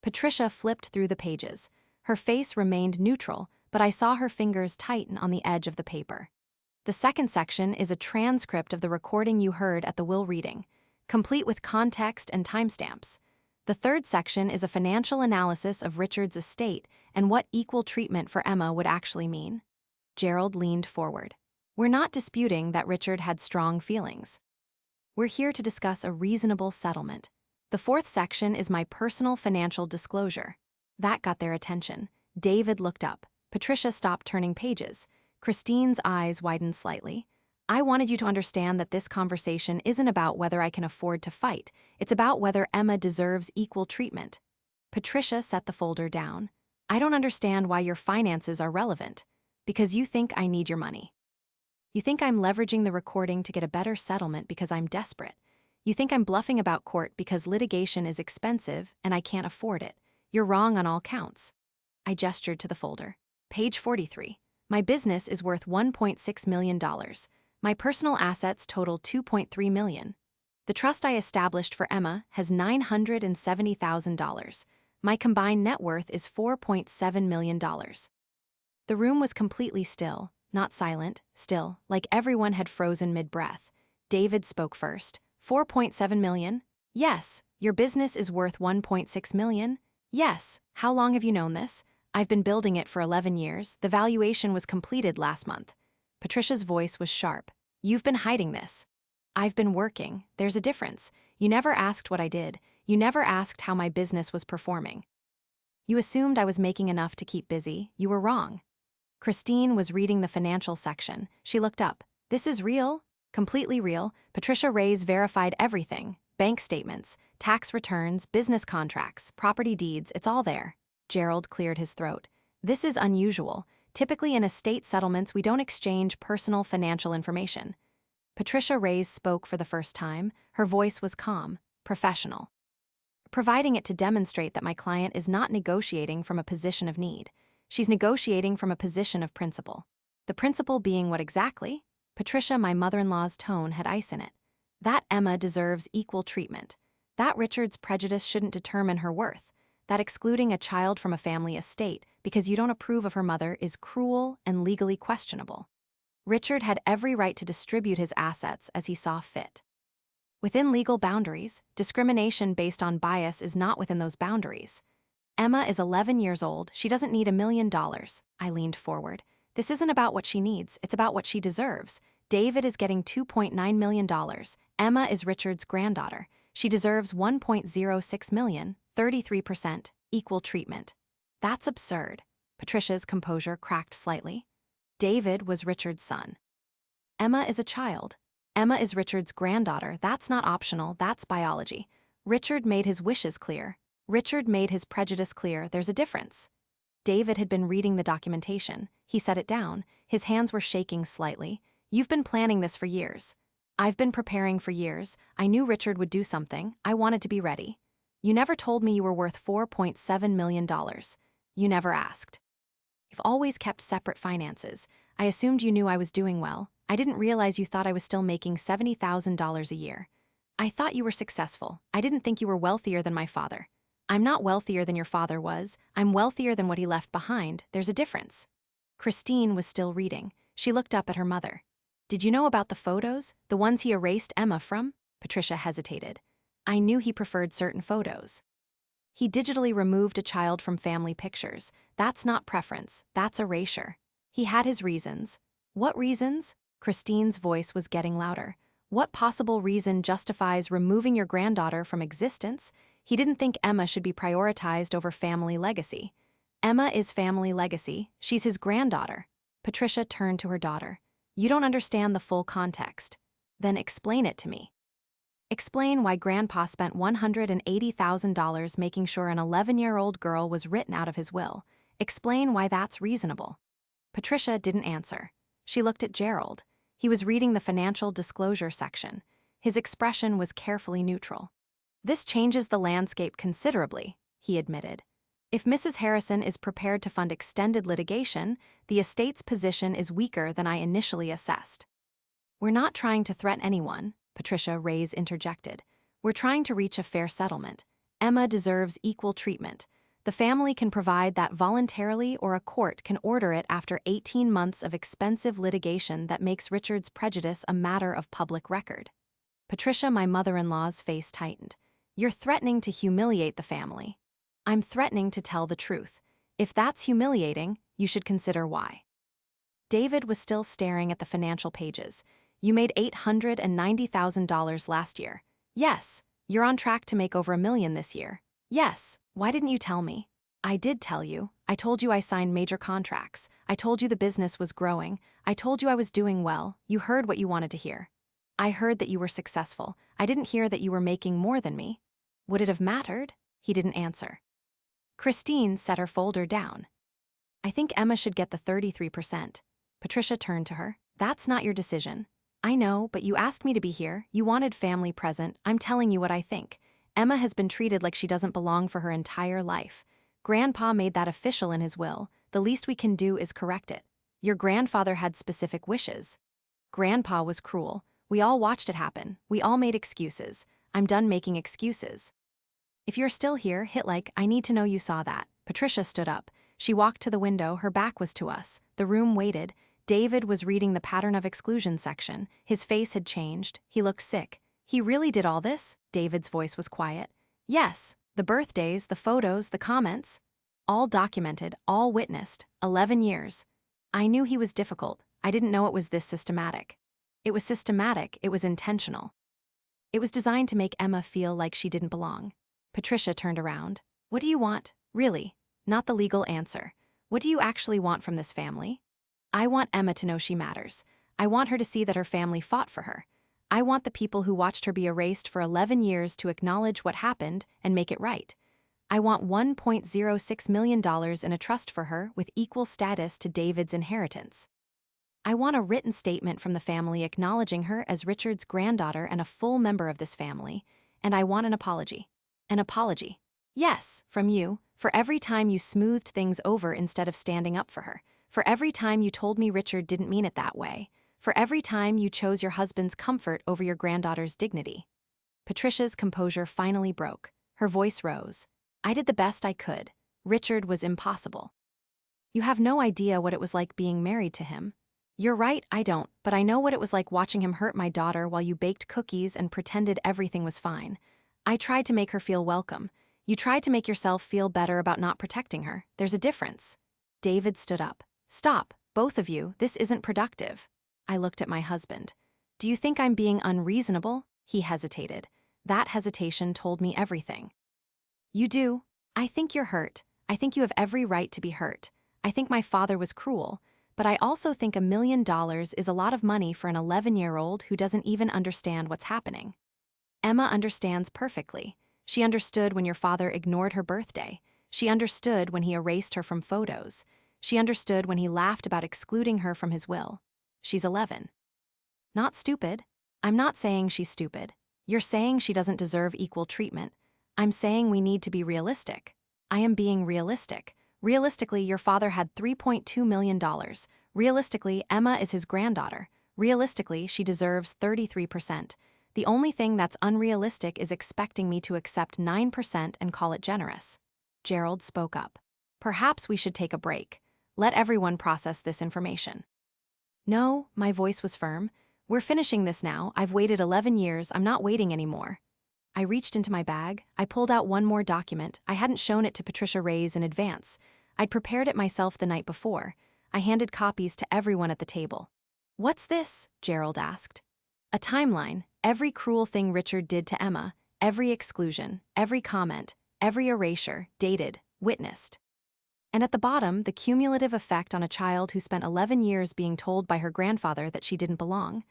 Patricia flipped through the pages. Her face remained neutral, but I saw her fingers tighten on the edge of the paper. The second section is a transcript of the recording you heard at the will reading, complete with context and timestamps. The third section is a financial analysis of Richard's estate and what equal treatment for Emma would actually mean. Gerald leaned forward. We're not disputing that Richard had strong feelings. We're here to discuss a reasonable settlement. The fourth section is my personal financial disclosure. That got their attention. David looked up. Patricia stopped turning pages. Christine's eyes widened slightly. I wanted you to understand that this conversation isn't about whether I can afford to fight. It's about whether Emma deserves equal treatment. Patricia set the folder down. I don't understand why your finances are relevant. Because you think I need your money. You think I'm leveraging the recording to get a better settlement because I'm desperate. You think I'm bluffing about court because litigation is expensive and I can't afford it. You're wrong on all counts. I gestured to the folder. Page 43. My business is worth $1.6 million. My personal assets total $2.3 million. The trust I established for Emma has $970,000. My combined net worth is $4.7 million. The room was completely still, not silent, still, like everyone had frozen mid-breath. David spoke first. 4.7 million? Yes. Your business is worth 1.6 million? Yes. How long have you known this? I've been building it for 11 years. The valuation was completed last month. Patricia's voice was sharp. You've been hiding this. I've been working. There's a difference. You never asked what I did. You never asked how my business was performing. You assumed I was making enough to keep busy. You were wrong. Christine was reading the financial section. She looked up. This is real? Completely real. Patricia Reyes verified everything. Bank statements, tax returns, business contracts, property deeds, it's all there. Gerald cleared his throat. This is unusual. Typically in estate settlements, we don't exchange personal financial information. Patricia Reyes spoke for the first time. Her voice was calm, professional. Providing it to demonstrate that my client is not negotiating from a position of need. She's negotiating from a position of principle. The principle being what exactly? Patricia, my mother-in-law's tone had ice in it. That Emma deserves equal treatment. That Richard's prejudice shouldn't determine her worth. That excluding a child from a family estate because you don't approve of her mother is cruel and legally questionable. Richard had every right to distribute his assets as he saw fit. Within legal boundaries, discrimination based on bias is not within those boundaries. Emma is 11 years old. She doesn't need $1 million. I leaned forward. This isn't about what she needs, it's about what she deserves. David is getting $2.9 million. Emma is Richard's granddaughter. She deserves $1.06 million, 33%, equal treatment. That's absurd. Patricia's composure cracked slightly. David was Richard's son. Emma is a child. Emma is Richard's granddaughter. That's not optional, that's biology. Richard made his wishes clear. Richard made his prejudice clear. There's a difference. David had been reading the documentation. He set it down. His hands were shaking slightly. You've been planning this for years. I've been preparing for years. I knew Richard would do something. I wanted to be ready. You never told me you were worth $4.7 million. You never asked. You've always kept separate finances. I assumed you knew I was doing well. I didn't realize you thought I was still making $70,000 a year. I thought you were successful. I didn't think you were wealthier than my father. I'm not wealthier than your father was. I'm wealthier than what he left behind. There's a difference. Christine was still reading. She looked up at her mother. Did you know about the photos? The ones he erased Emma from? Patricia hesitated. I knew he preferred certain photos. He digitally removed a child from family pictures. That's not preference. That's erasure. He had his reasons. What reasons? Christine's voice was getting louder. What possible reason justifies removing your granddaughter from existence? He didn't think Emma should be prioritized over family legacy. Emma is family legacy. She's his granddaughter. Patricia turned to her daughter. You don't understand the full context. Then explain it to me. Explain why Grandpa spent $180,000 making sure an 11-year-old girl was written out of his will. Explain why that's reasonable. Patricia didn't answer. She looked at Gerald. He was reading the financial disclosure section. His expression was carefully neutral. This changes the landscape considerably, he admitted. If Mrs. Harrison is prepared to fund extended litigation, the estate's position is weaker than I initially assessed. We're not trying to threaten anyone, Patricia Reyes interjected. We're trying to reach a fair settlement. Emma deserves equal treatment. The family can provide that voluntarily, or a court can order it after 18 months of expensive litigation that makes Richard's prejudice a matter of public record. Patricia, my mother-in-law's face tightened. You're threatening to humiliate the family. I'm threatening to tell the truth. If that's humiliating, you should consider why. David was still staring at the financial pages. You made $890,000 last year. Yes. You're on track to make over $1 million this year. Yes. Why didn't you tell me? I did tell you. I told you I signed major contracts. I told you the business was growing. I told you I was doing well. You heard what you wanted to hear. I heard that you were successful. I didn't hear that you were making more than me. Would it have mattered? He didn't answer. Christine set her folder down. I think Emma should get the 33%. Patricia turned to her. That's not your decision. I know, but you asked me to be here. You wanted family present. I'm telling you what I think. Emma has been treated like she doesn't belong for her entire life. Grandpa made that official in his will. The least we can do is correct it. Your grandfather had specific wishes. Grandpa was cruel. We all watched it happen. We all made excuses. I'm done making excuses. If you're still here, hit like. I need to know you saw that. Patricia stood up. She walked to the window. Her back was to us. The room waited. David was reading the pattern of exclusion section. His face had changed. He looked sick. He really did all this? David's voice was quiet. Yes. The birthdays, the photos, the comments. All documented, all witnessed. 11 years. I knew he was difficult. I didn't know it was this systematic. It was systematic. It was intentional. It was designed to make Emma feel like she didn't belong. Patricia turned around. What do you want? Really? Not the legal answer. What do you actually want from this family? I want Emma to know she matters. I want her to see that her family fought for her. I want the people who watched her be erased for 11 years to acknowledge what happened and make it right. I want $1.06 million in a trust for her with equal status to David's inheritance. I want a written statement from the family acknowledging her as Richard's granddaughter and a full member of this family. And I want an apology. An apology. Yes, from you, for every time you smoothed things over instead of standing up for her. For every time you told me Richard didn't mean it that way. For every time you chose your husband's comfort over your granddaughter's dignity. Patricia's composure finally broke. Her voice rose. I did the best I could. Richard was impossible. You have no idea what it was like being married to him. You're right, I don't, but I know what it was like watching him hurt my daughter while you baked cookies and pretended everything was fine. I tried to make her feel welcome. You tried to make yourself feel better about not protecting her. There's a difference. David stood up. Stop, both of you, this isn't productive. I looked at my husband. Do you think I'm being unreasonable? He hesitated. That hesitation told me everything. You do. I think you're hurt. I think you have every right to be hurt. I think my father was cruel, but I also think $1 million is a lot of money for an 11-year-old who doesn't even understand what's happening. Emma understands perfectly. She understood when your father ignored her birthday. She understood when he erased her from photos. She understood when he laughed about excluding her from his will. She's 11. Not stupid. I'm not saying she's stupid. You're saying she doesn't deserve equal treatment. I'm saying we need to be realistic. I am being realistic. Realistically, your father had $3.2 million. Realistically, Emma is his granddaughter. Realistically, she deserves 33%. The only thing that's unrealistic is expecting me to accept 9% and call it generous. Gerald spoke up. Perhaps we should take a break. Let everyone process this information. No, my voice was firm. We're finishing this now. I've waited 11 years. I'm not waiting anymore. I reached into my bag. I pulled out one more document. I hadn't shown it to Patricia Reyes in advance. I'd prepared it myself the night before. I handed copies to everyone at the table. What's this? Gerald asked. A timeline. Every cruel thing Richard did to Emma. Every exclusion. Every comment. Every erasure. Dated. Witnessed. And at the bottom, the cumulative effect on a child who spent 11 years being told by her grandfather that she didn't belong.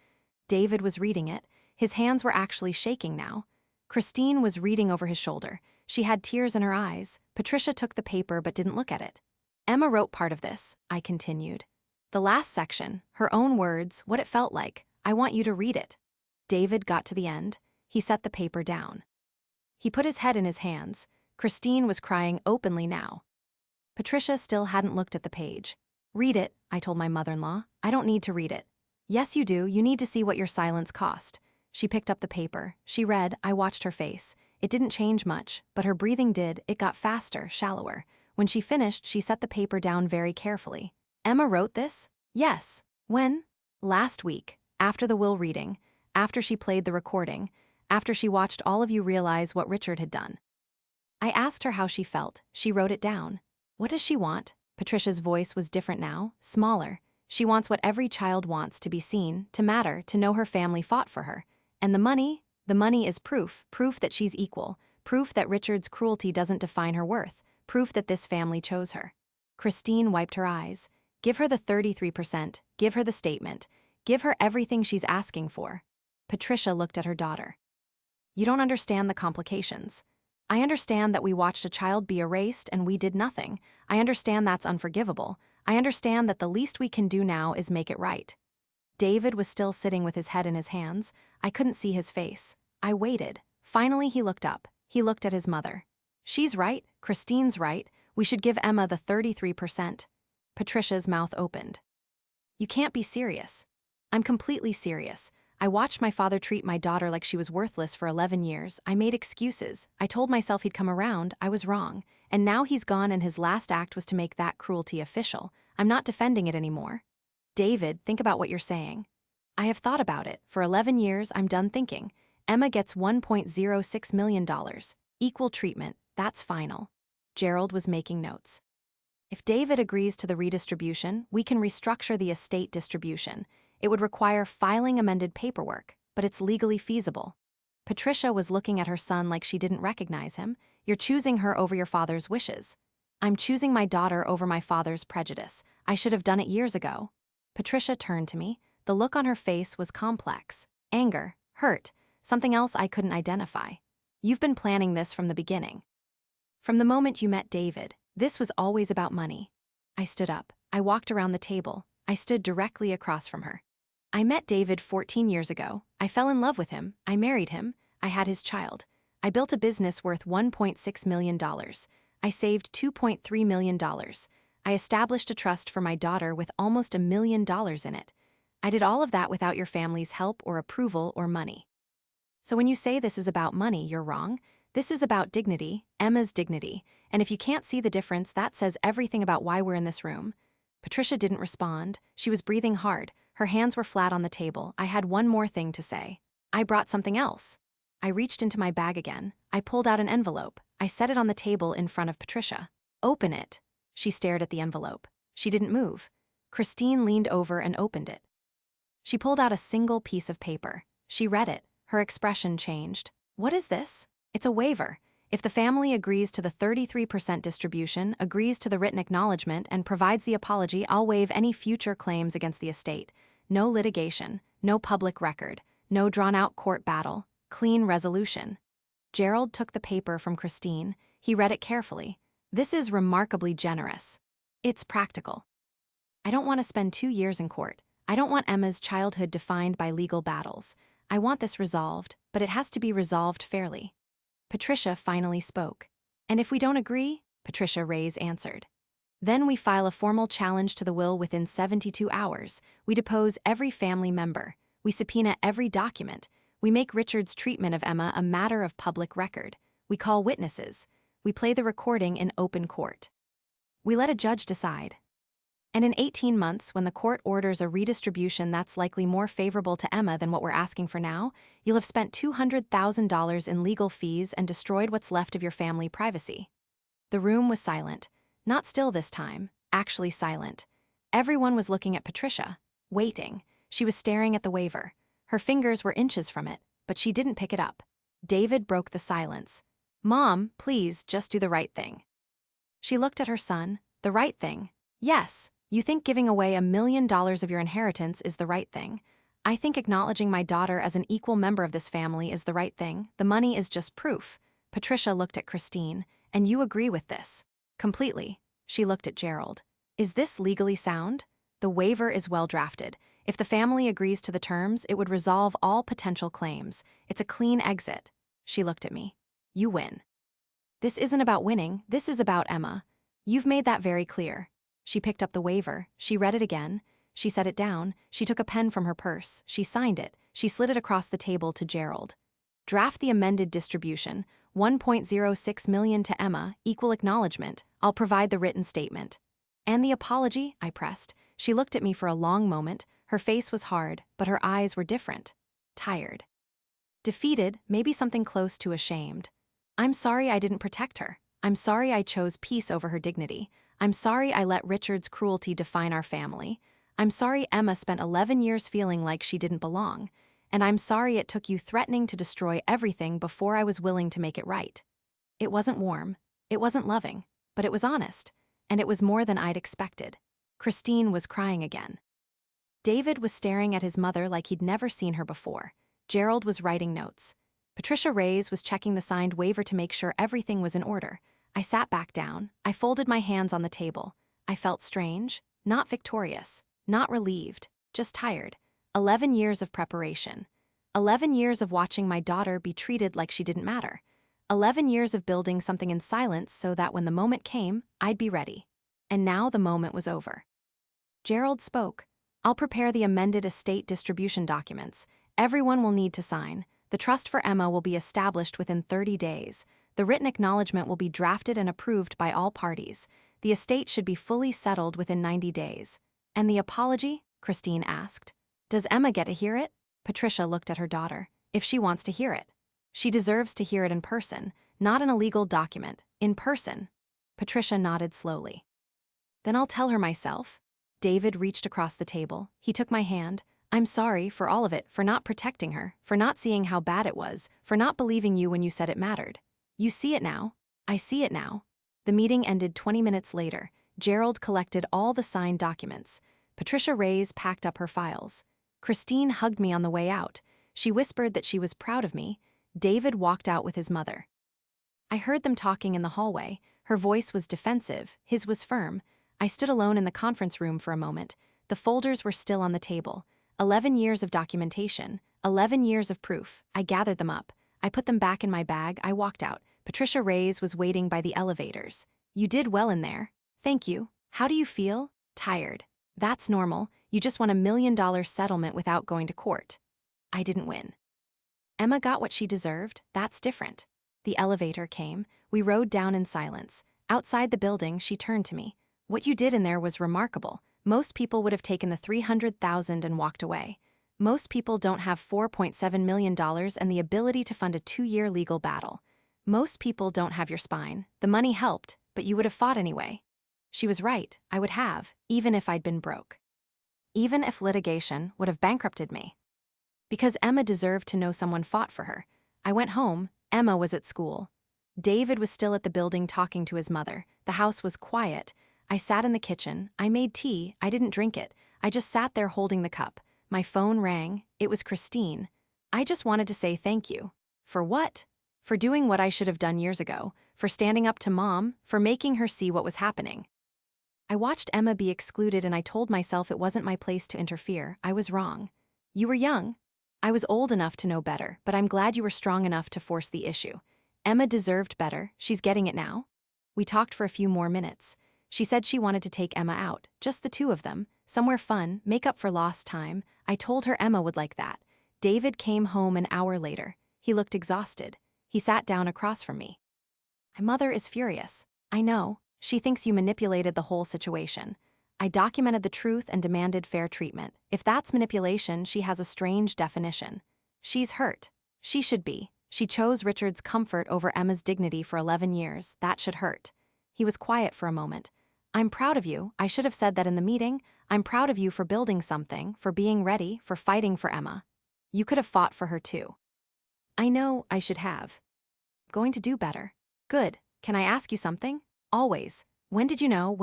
David was reading it. His hands were actually shaking now. Christine was reading over his shoulder. She had tears in her eyes. Patricia took the paper but didn't look at it. Emma wrote part of this, I continued. The last section, her own words, what it felt like. I want you to read it. David got to the end. He set the paper down. He put his head in his hands. Christine was crying openly now. Patricia still hadn't looked at the page. Read it, I told my mother-in-law. I don't need to read it. Yes, you do. You need to see what your silence cost. She picked up the paper. She read. I watched her face. It didn't change much, but her breathing did. It got faster, shallower. When she finished, she set the paper down very carefully. Emma wrote this? Yes. When? Last week, after the will reading, after she played the recording, after she watched all of you realize what Richard had done. I asked her how she felt. She wrote it down. What does she want? Patricia's voice was different now, smaller. She wants what every child wants, to be seen, to matter, to know her family fought for her. And the money is proof that she's equal, proof that Richard's cruelty doesn't define her worth, proof that this family chose her. Christine wiped her eyes. Give her the 33%, give her the statement, give her everything she's asking for. Patricia looked at her daughter. You don't understand the complications. I understand that we watched a child be erased and we did nothing. I understand that's unforgivable. I understand that the least we can do now is make it right. David was still sitting with his head in his hands. I couldn't see his face. I waited. Finally, he looked up. He looked at his mother. She's right. Christine's right. We should give Emma the 33%. Patricia's mouth opened. You can't be serious. I'm completely serious. I watched my father treat my daughter like she was worthless for 11 years. I made excuses. I told myself he'd come around. I was wrong. And now he's gone and his last act was to make that cruelty official. I'm not defending it anymore. David, think about what you're saying. I have thought about it. For 11 years, I'm done thinking. Emma gets $1.06 million. Equal treatment. That's final. Gerald was making notes. If David agrees to the redistribution, we can restructure the estate distribution. It would require filing amended paperwork, but it's legally feasible. Patricia was looking at her son like she didn't recognize him. You're choosing her over your father's wishes. I'm choosing my daughter over my father's prejudice. I should have done it years ago. Patricia turned to me. The look on her face was complex. Anger, hurt, something else I couldn't identify. You've been planning this from the beginning. From the moment you met David, this was always about money. I stood up. I walked around the table. I stood directly across from her. I met David 14 years ago. I fell in love with him. I married him. I had his child. I built a business worth $1.6 million. I saved $2.3 million. I established a trust for my daughter with almost $1 million in it. I did all of that without your family's help or approval or money. So when you say this is about money, you're wrong. This is about dignity, Emma's dignity, and if you can't see the difference, that says everything about why we're in this room. Patricia didn't respond. She was breathing hard. Her hands were flat on the table. I had one more thing to say. I brought something else. I reached into my bag again. I pulled out an envelope. I set it on the table in front of Patricia. Open it. She stared at the envelope. She didn't move. Christine leaned over and opened it. She pulled out a single piece of paper. She read it. Her expression changed. What is this? It's a waiver. If the family agrees to the 33% distribution, agrees to the written acknowledgement, and provides the apology, I'll waive any future claims against the estate. No litigation, no public record, no drawn-out court battle, clean resolution. Gerald took the paper from Christine. He read it carefully. This is remarkably generous. It's practical. I don't want to spend 2 years in court. I don't want Emma's childhood defined by legal battles. I want this resolved, but it has to be resolved fairly. Patricia finally spoke. And if we don't agree? Patricia Reyes answered. Then we file a formal challenge to the will within 72 hours. We depose every family member. We subpoena every document. We make Richard's treatment of Emma a matter of public record. We call witnesses. We play the recording in open court. We let a judge decide. And in 18 months, when the court orders a redistribution that's likely more favorable to Emma than what we're asking for now, you'll have spent $200,000 in legal fees and destroyed what's left of your family privacy. The room was silent. Not still this time, actually silent. Everyone was looking at Patricia, waiting. She was staring at the waiver. Her fingers were inches from it, but she didn't pick it up. David broke the silence. Mom, please, just do the right thing. She looked at her son. The right thing? Yes. You think giving away $1 million of your inheritance is the right thing. I think acknowledging my daughter as an equal member of this family is the right thing. The money is just proof. Patricia looked at Christine. And you agree with this? Completely. She looked at Gerald. Is this legally sound? The waiver is well drafted. If the family agrees to the terms, it would resolve all potential claims. It's a clean exit. She looked at me. You win. This isn't about winning, this is about Emma. You've made that very clear. She picked up the waiver, she read it again, she set it down, she took a pen from her purse, she signed it, she slid it across the table to Gerald. Draft the amended distribution, 1.06 million to Emma, equal acknowledgement. I'll provide the written statement. And the apology? I pressed. She looked at me for a long moment. Her face was hard, but her eyes were different. Tired. Defeated, maybe something close to ashamed. I'm sorry I didn't protect her. I'm sorry I chose peace over her dignity. I'm sorry I let Richard's cruelty define our family. I'm sorry Emma spent 11 years feeling like she didn't belong. And I'm sorry it took you threatening to destroy everything before I was willing to make it right. It wasn't warm. It wasn't loving. But it was honest. And it was more than I'd expected. Christine was crying again. David was staring at his mother like he'd never seen her before. Gerald was writing notes. Patricia Reyes was checking the signed waiver to make sure everything was in order. I sat back down. I folded my hands on the table. I felt strange, not victorious, not relieved, just tired. 11 years of preparation. 11 years of watching my daughter be treated like she didn't matter. 11 years of building something in silence so that when the moment came, I'd be ready. And now the moment was over. Gerald spoke. I'll prepare the amended estate distribution documents. Everyone will need to sign. The trust for Emma will be established within 30 days. The written acknowledgement will be drafted and approved by all parties. The estate should be fully settled within 90 days. And the apology? Christine asked. Does Emma get to hear it? Patricia looked at her daughter. If she wants to hear it. She deserves to hear it in person, not in a legal document, in person. Patricia nodded slowly. Then I'll tell her myself. David reached across the table. He took my hand. I'm sorry for all of it, for not protecting her, for not seeing how bad it was, for not believing you when you said it mattered. You see it now. I see it now. The meeting ended 20 minutes later. Gerald collected all the signed documents. Patricia Reyes packed up her files. Christine hugged me on the way out. She whispered that she was proud of me. David walked out with his mother. I heard them talking in the hallway. Her voice was defensive, his was firm. I stood alone in the conference room for a moment. The folders were still on the table. 11 years of documentation, 11 years of proof. I gathered them up. I put them back in my bag. I walked out. Patricia Reyes was waiting by the elevators. You did well in there. Thank you. How do you feel? Tired. That's normal. You just won $1 million settlement without going to court. I didn't win. Emma got what she deserved. That's different. The elevator came. We rode down in silence. Outside the building, she turned to me. What you did in there was remarkable. Most people would have taken the $300,000 and walked away. Most people don't have $4.7 million and the ability to fund a 2-year legal battle. Most people don't have your spine. The money helped, but you would have fought anyway. She was right. I would have, even if I'd been broke. Even if litigation would have bankrupted me. Because Emma deserved to know someone fought for her. I went home. Emma was at school. David was still at the building talking to his mother. The house was quiet. I sat in the kitchen. I made tea. I didn't drink it. I just sat there holding the cup. My phone rang. It was Christine. I just wanted to say thank you. For what? For doing what I should have done years ago. For standing up to Mom. For making her see what was happening. I watched Emma be excluded and I told myself it wasn't my place to interfere. I was wrong. You were young. I was old enough to know better, but I'm glad you were strong enough to force the issue. Emma deserved better. She's getting it now. We talked for a few more minutes. She said she wanted to take Emma out, just the two of them, somewhere fun, make up for lost time. I told her Emma would like that. David came home an hour later. He looked exhausted. He sat down across from me. My mother is furious. I know. She thinks you manipulated the whole situation. I documented the truth and demanded fair treatment. If that's manipulation, she has a strange definition. She's hurt. She should be. She chose Richard's comfort over Emma's dignity for 11 years. That should hurt. He was quiet for a moment. I'm proud of you. I should have said that in the meeting. I'm proud of you for building something, for being ready, for fighting for Emma. You could have fought for her too. I know I should have. Going to do better. Good. Can I ask you something? Always. When did you know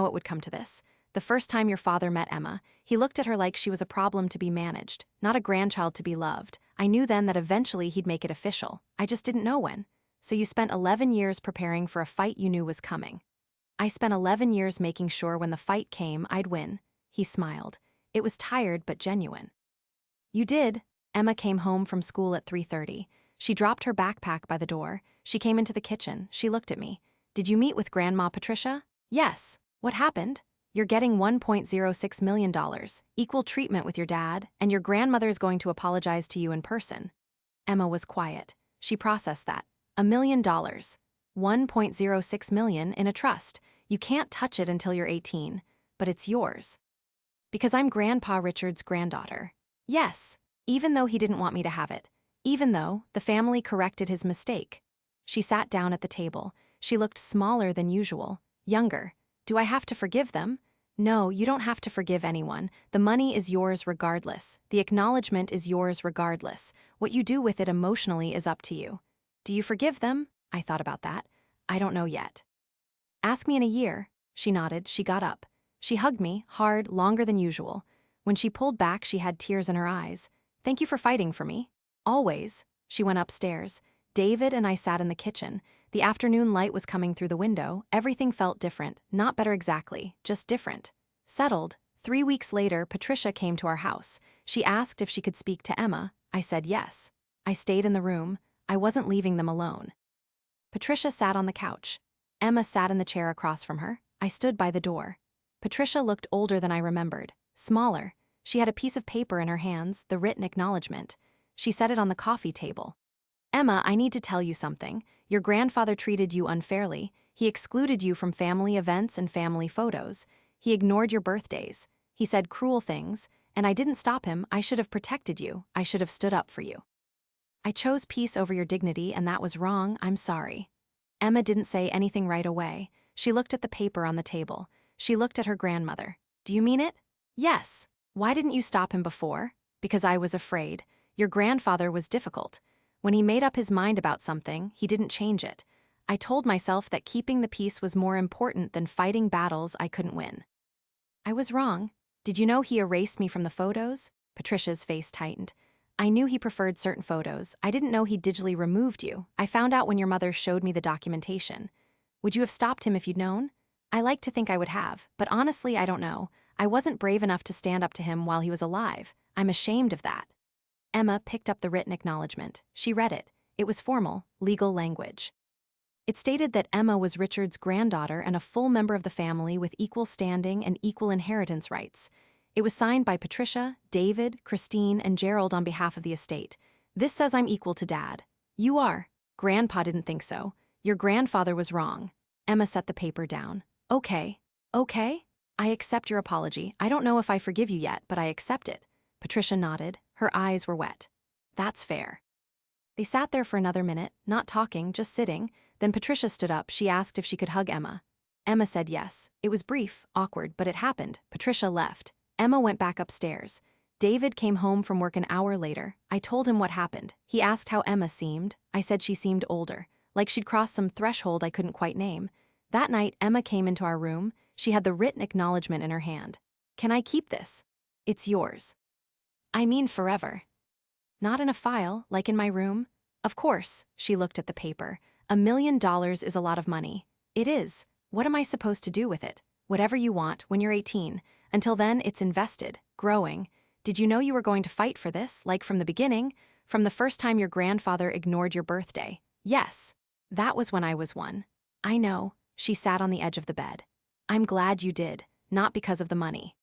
it would come to this? The first time your father met Emma, he looked at her like she was a problem to be managed, not a grandchild to be loved. I knew then that eventually he'd make it official. I just didn't know when. So you spent 11 years preparing for a fight you knew was coming. I spent 11 years making sure when the fight came, I'd win. He smiled. It was tired but genuine. You did. Emma came home from school at 3:30. She dropped her backpack by the door. She came into the kitchen. She looked at me. Did you meet with Grandma Patricia? Yes. What happened? You're getting $1.06 million, equal treatment with your dad, and your grandmother's going to apologize to you in person. Emma was quiet. She processed that. $1 million. $1.06 million in a trust. You can't touch it until you're 18, but it's yours. Because I'm Grandpa Richard's granddaughter. Yes, even though he didn't want me to have it. Even though the family corrected his mistake. She sat down at the table. She looked smaller than usual, younger. Do I have to forgive them? No, you don't have to forgive anyone. The money is yours regardless. The acknowledgement is yours regardless. What you do with it emotionally is up to you. Do you forgive them? I thought about that. I don't know yet. Ask me in a year. She nodded. She got up. She hugged me, hard, longer than usual. When she pulled back, she had tears in her eyes. Thank you for fighting for me. Always. She went upstairs. David and I sat in the kitchen. The afternoon light was coming through the window. Everything felt different. Not better exactly, just different. Settled. 3 weeks later, Patricia came to our house. She asked if she could speak to Emma. I said yes. I stayed in the room. I wasn't leaving them alone. Patricia sat on the couch. Emma sat in the chair across from her. I stood by the door. Patricia looked older than I remembered. Smaller. She had a piece of paper in her hands, the written acknowledgement. She set it on the coffee table. Emma, I need to tell you something. Your grandfather treated you unfairly. He excluded you from family events and family photos. He ignored your birthdays. He said cruel things, and I didn't stop him. I should have protected you. I should have stood up for you. I chose peace over your dignity, and that was wrong. I'm sorry. Emma didn't say anything right away. She looked at the paper on the table. She looked at her grandmother. Do you mean it? Yes. Why didn't you stop him before? Because I was afraid. Your grandfather was difficult. When he made up his mind about something, he didn't change it. I told myself that keeping the peace was more important than fighting battles I couldn't win. I was wrong. Did you know he erased me from the photos? Patricia's face tightened. I knew he preferred certain photos. I didn't know he digitally removed you. I found out when your mother showed me the documentation. Would you have stopped him if you'd known? I like to think I would have, but honestly, I don't know. I wasn't brave enough to stand up to him while he was alive. I'm ashamed of that. Emma picked up the written acknowledgement. She read it. It was formal, legal language. It stated that Emma was Richard's granddaughter and a full member of the family with equal standing and equal inheritance rights. It was signed by Patricia, David, Christine, and Gerald on behalf of the estate. This says I'm equal to Dad. You are. Grandpa didn't think so. Your grandfather was wrong. Emma set the paper down. Okay. Okay? I accept your apology. I don't know if I forgive you yet, but I accept it. Patricia nodded. Her eyes were wet. That's fair. They sat there for another minute, not talking, just sitting. Then Patricia stood up. She asked if she could hug Emma. Emma said yes. It was brief, awkward, but it happened. Patricia left. Emma went back upstairs. David came home from work an hour later. I told him what happened. He asked how Emma seemed. I said she seemed older, like she'd crossed some threshold I couldn't quite name. That night, Emma came into our room. She had the written acknowledgement in her hand. Can I keep this? It's yours. I mean forever. Not in a file, like in my room? Of course, she looked at the paper. $1 million is a lot of money. It is. What am I supposed to do with it? Whatever you want when you're 18. Until then, it's invested, growing. Did you know you were going to fight for this, like from the beginning? From the first time your grandfather ignored your birthday? Yes. That was when I was 1. I know. She sat on the edge of the bed. I'm glad you did, not because of the money.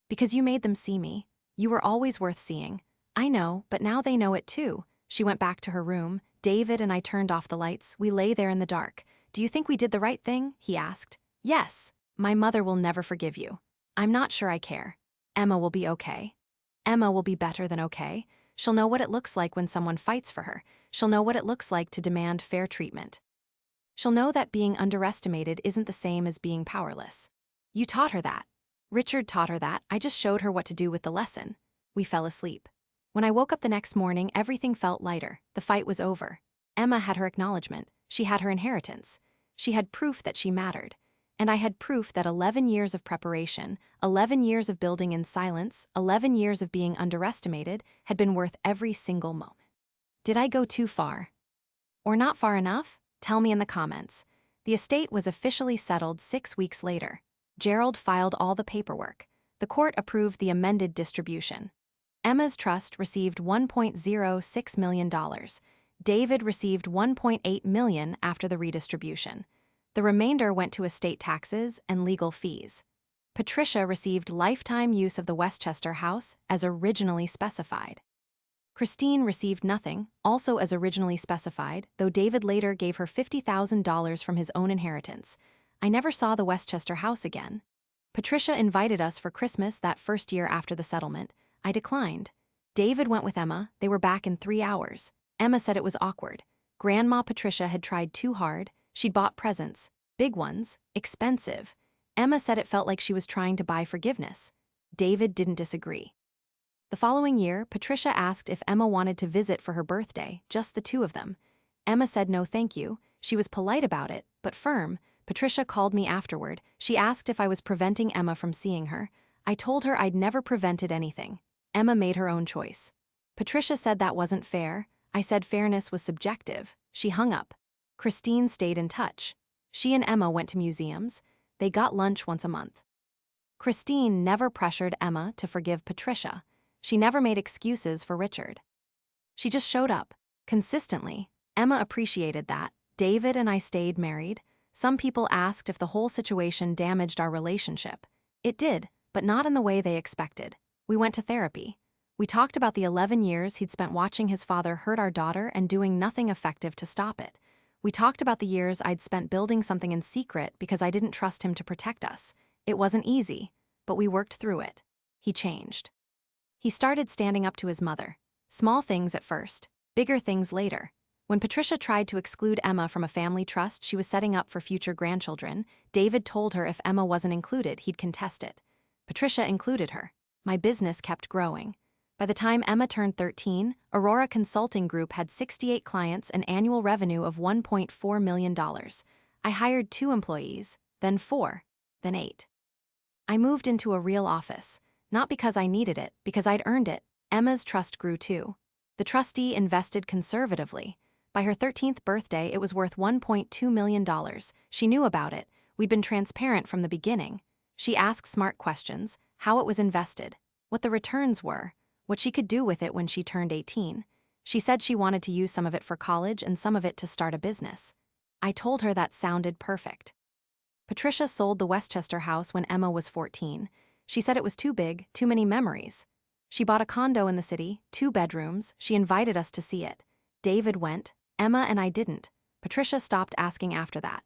Because you made them see me. You were always worth seeing. I know, but now they know it too. She went back to her room. David and I turned off the lights. We lay there in the dark. Do you think we did the right thing? He asked. Yes. My mother will never forgive you. I'm not sure I care. Emma will be okay. Emma will be better than okay. She'll know what it looks like when someone fights for her. She'll know what it looks like to demand fair treatment. She'll know that being underestimated isn't the same as being powerless. You taught her that. Richard taught her that. I just showed her what to do with the lesson. We fell asleep. When I woke up the next morning, everything felt lighter. The fight was over. Emma had her acknowledgement. She had her inheritance. She had proof that she mattered. And I had proof that 11 years of preparation, 11 years of building in silence, 11 years of being underestimated had been worth every single moment. Did I go too far? Or not far enough? Tell me in the comments. The estate was officially settled 6 weeks later. Gerald filed all the paperwork. The court approved the amended distribution. Emma's trust received $1.06 million. David received $1.8 million after the redistribution. The remainder went to estate taxes and legal fees. Patricia received lifetime use of the Westchester house as originally specified. Christine received nothing, also as originally specified, though David later gave her $50,000 from his own inheritance. I never saw the Westchester house again. Patricia invited us for Christmas that first year after the settlement. I declined. David went with Emma. They were back in 3 hours. Emma said it was awkward. Grandma Patricia had tried too hard. She'd bought presents, big ones, expensive. Emma said it felt like she was trying to buy forgiveness. David didn't disagree. The following year, Patricia asked if Emma wanted to visit for her birthday, just the two of them. Emma said no thank you. She was polite about it, but firm. Patricia called me afterward. She asked if I was preventing Emma from seeing her. I told her I'd never prevented anything. Emma made her own choice. Patricia said that wasn't fair. I said fairness was subjective. She hung up. Christine stayed in touch. She and Emma went to museums. They got lunch once a month. Christine never pressured Emma to forgive Patricia. She never made excuses for Richard. She just showed up, consistently. Emma appreciated that. David and I stayed married. Some people asked if the whole situation damaged our relationship. It did, but not in the way they expected. We went to therapy. We talked about the 11 years he'd spent watching his father hurt our daughter and doing nothing effective to stop it. We talked about the years I'd spent building something in secret because I didn't trust him to protect us. It wasn't easy, but we worked through it. He changed. He started standing up to his mother. Small things at first, bigger things later. When Patricia tried to exclude Emma from a family trust she was setting up for future grandchildren, David told her if Emma wasn't included, he'd contest it. Patricia included her. My business kept growing. By the time Emma turned 13, Aurora Consulting Group had 68 clients and annual revenue of $1.4 million. I hired 2 employees, then 4, then 8. I moved into a real office. Not because I needed it, because I'd earned it. Emma's trust grew too. The trustee invested conservatively. By her 13th birthday, it was worth $1.2 million. She knew about it. We'd been transparent from the beginning. She asked smart questions, how it was invested, what the returns were, what she could do with it when she turned 18. She said she wanted to use some of it for college and some of it to start a business. I told her that sounded perfect. Patricia sold the Westchester house when Emma was 14. She said it was too big, too many memories. She bought a condo in the city, 2 bedrooms. She invited us to see it. David went. Emma and I didn't. Patricia stopped asking after that.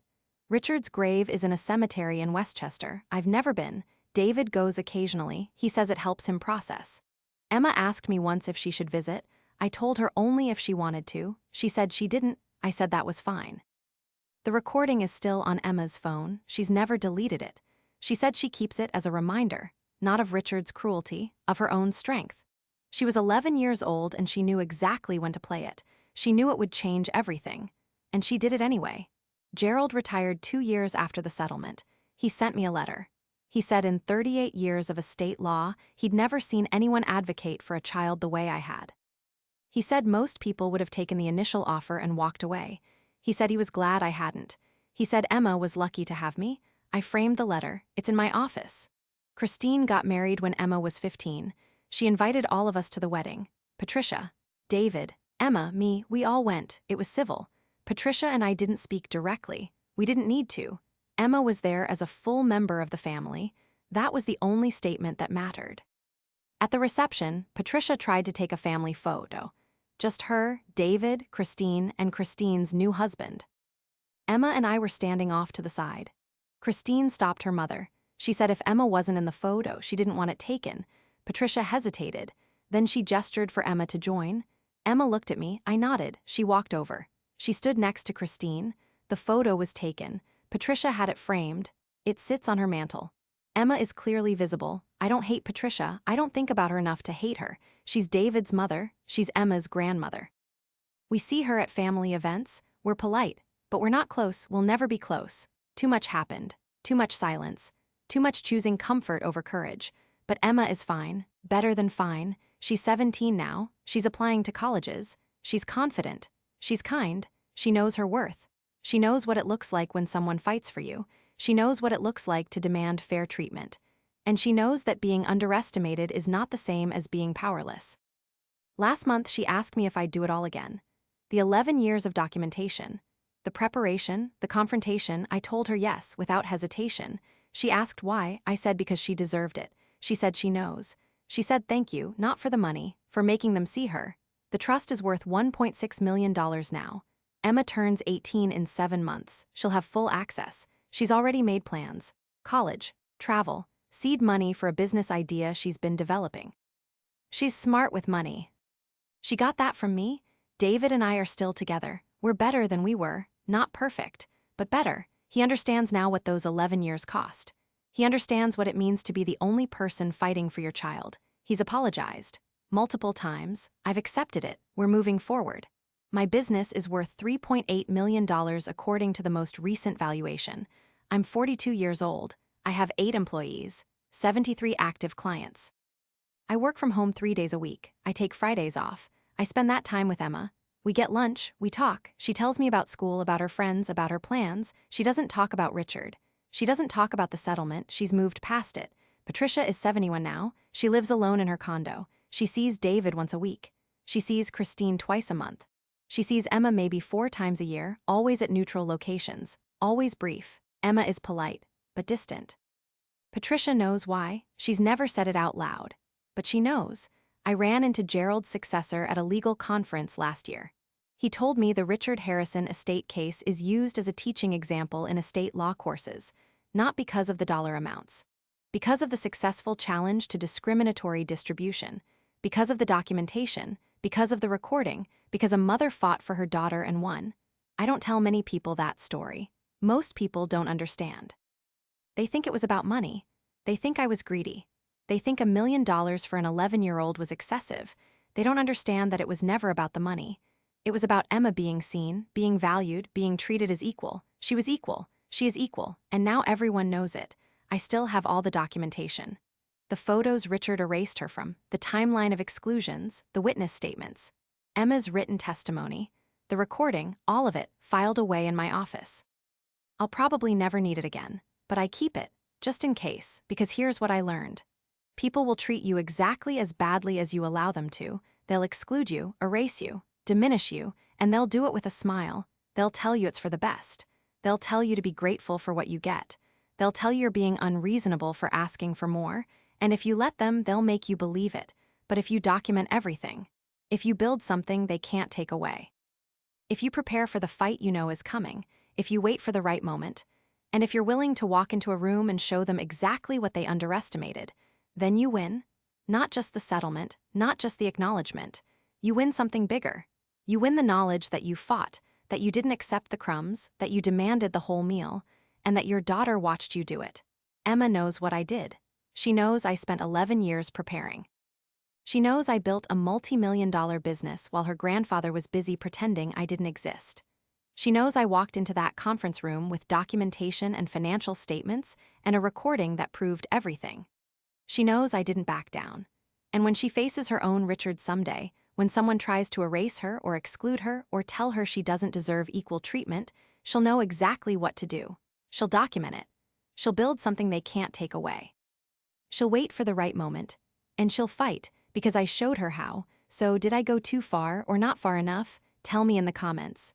Richard's grave is in a cemetery in Westchester. I've never been. David goes occasionally. He says it helps him process. Emma asked me once if she should visit. I told her only if she wanted to. She said she didn't. I said that was fine. The recording is still on Emma's phone. She's never deleted it. She said she keeps it as a reminder, not of Richard's cruelty, of her own strength. She was 11 years old and she knew exactly when to play it. She knew it would change everything. And she did it anyway. Gerald retired 2 years after the settlement. He sent me a letter. He said in 38 years of estate law, he'd never seen anyone advocate for a child the way I had. He said most people would have taken the initial offer and walked away. He said he was glad I hadn't. He said Emma was lucky to have me. I framed the letter. It's in my office. Christine got married when Emma was 15. She invited all of us to the wedding. Patricia, David, Emma, me, we all went. It was civil. Patricia and I didn't speak directly. We didn't need to. Emma was there as a full member of the family. That was the only statement that mattered. At the reception, Patricia tried to take a family photo. Just her, David, Christine, and Christine's new husband. Emma and I were standing off to the side. Christine stopped her mother. She said if Emma wasn't in the photo, she didn't want it taken. Patricia hesitated. Then she gestured for Emma to join. Emma looked at me. I nodded. She walked over. She stood next to Christine. The photo was taken. Patricia had it framed. It sits on her mantle. Emma is clearly visible. I don't hate Patricia. I don't think about her enough to hate her. She's David's mother. She's Emma's grandmother. We see her at family events. We're polite, but we're not close. We'll never be close. Too much happened. Too much silence. Too much choosing comfort over courage. But Emma is fine. Better than fine. She's 17 now. She's applying to colleges. She's confident. She's kind. She knows her worth. She knows what it looks like when someone fights for you. She knows what it looks like to demand fair treatment. And she knows that being underestimated is not the same as being powerless. Last month, she asked me if I'd do it all again. The 11 years of documentation, the preparation, the confrontation, I told her yes, without hesitation. She asked why, I said because she deserved it. She said she knows. She said thank you, not for the money, for making them see her. The trust is worth $1.6 million now. Emma turns 18 in 7 months. She'll have full access. She's already made plans. College, travel, seed money for a business idea she's been developing. She's smart with money. She got that from me. David and I are still together. We're better than we were. Not perfect, but better. He understands now what those 11 years cost. He understands what it means to be the only person fighting for your child. He's apologized. Multiple times. I've accepted it. We're moving forward. My business is worth $3.8 million according to the most recent valuation. I'm 42 years old. I have 8 employees, 73 active clients. I work from home 3 days a week. I take Fridays off. I spend that time with Emma. We get lunch, we talk. She tells me about school, about her friends, about her plans. She doesn't talk about Richard. She doesn't talk about the settlement. She's moved past it. Patricia is 71 now. She lives alone in her condo. She sees David once a week. She sees Christine twice a month. She sees Emma maybe 4 times a year, always at neutral locations, always brief. Emma is polite, but distant. Patricia knows why. She's never said it out loud. But she knows. I ran into Gerald's successor at a legal conference last year. He told me the Richard Harrison estate case is used as a teaching example in estate law courses, not because of the dollar amounts, because of the successful challenge to discriminatory distribution, because of the documentation, because of the recording, because a mother fought for her daughter and won. I don't tell many people that story. Most people don't understand. They think it was about money. They think I was greedy. They think $1 million for an 11-year-old was excessive. They don't understand that it was never about the money. It was about Emma being seen, being valued, being treated as equal. She was equal. She is equal, and now everyone knows it. I still have all the documentation. The photos Richard erased her from, the timeline of exclusions, the witness statements, Emma's written testimony, the recording, all of it, filed away in my office. I'll probably never need it again, but I keep it, just in case, because here's what I learned. People will treat you exactly as badly as you allow them to. They'll exclude you, erase you, diminish you, and they'll do it with a smile. They'll tell you it's for the best. They'll tell you to be grateful for what you get. They'll tell you you're being unreasonable for asking for more, and if you let them, they'll make you believe it. But if you document everything, if you build something they can't take away, if you prepare for the fight you know is coming, if you wait for the right moment, and if you're willing to walk into a room and show them exactly what they underestimated, then you win. Not just the settlement, not just the acknowledgement. You win something bigger. You win the knowledge that you fought, that you didn't accept the crumbs, that you demanded the whole meal, and that your daughter watched you do it. Emma knows what I did. She knows I spent 11 years preparing. She knows I built a multi-million-dollar business while her grandfather was busy pretending I didn't exist. She knows I walked into that conference room with documentation and financial statements and a recording that proved everything. She knows I didn't back down. And when she faces her own Richard someday, when someone tries to erase her or exclude her or tell her she doesn't deserve equal treatment, she'll know exactly what to do. She'll document it. She'll build something they can't take away. She'll wait for the right moment, and she'll fight because I showed her how. So did I go too far or not far enough? Tell me in the comments.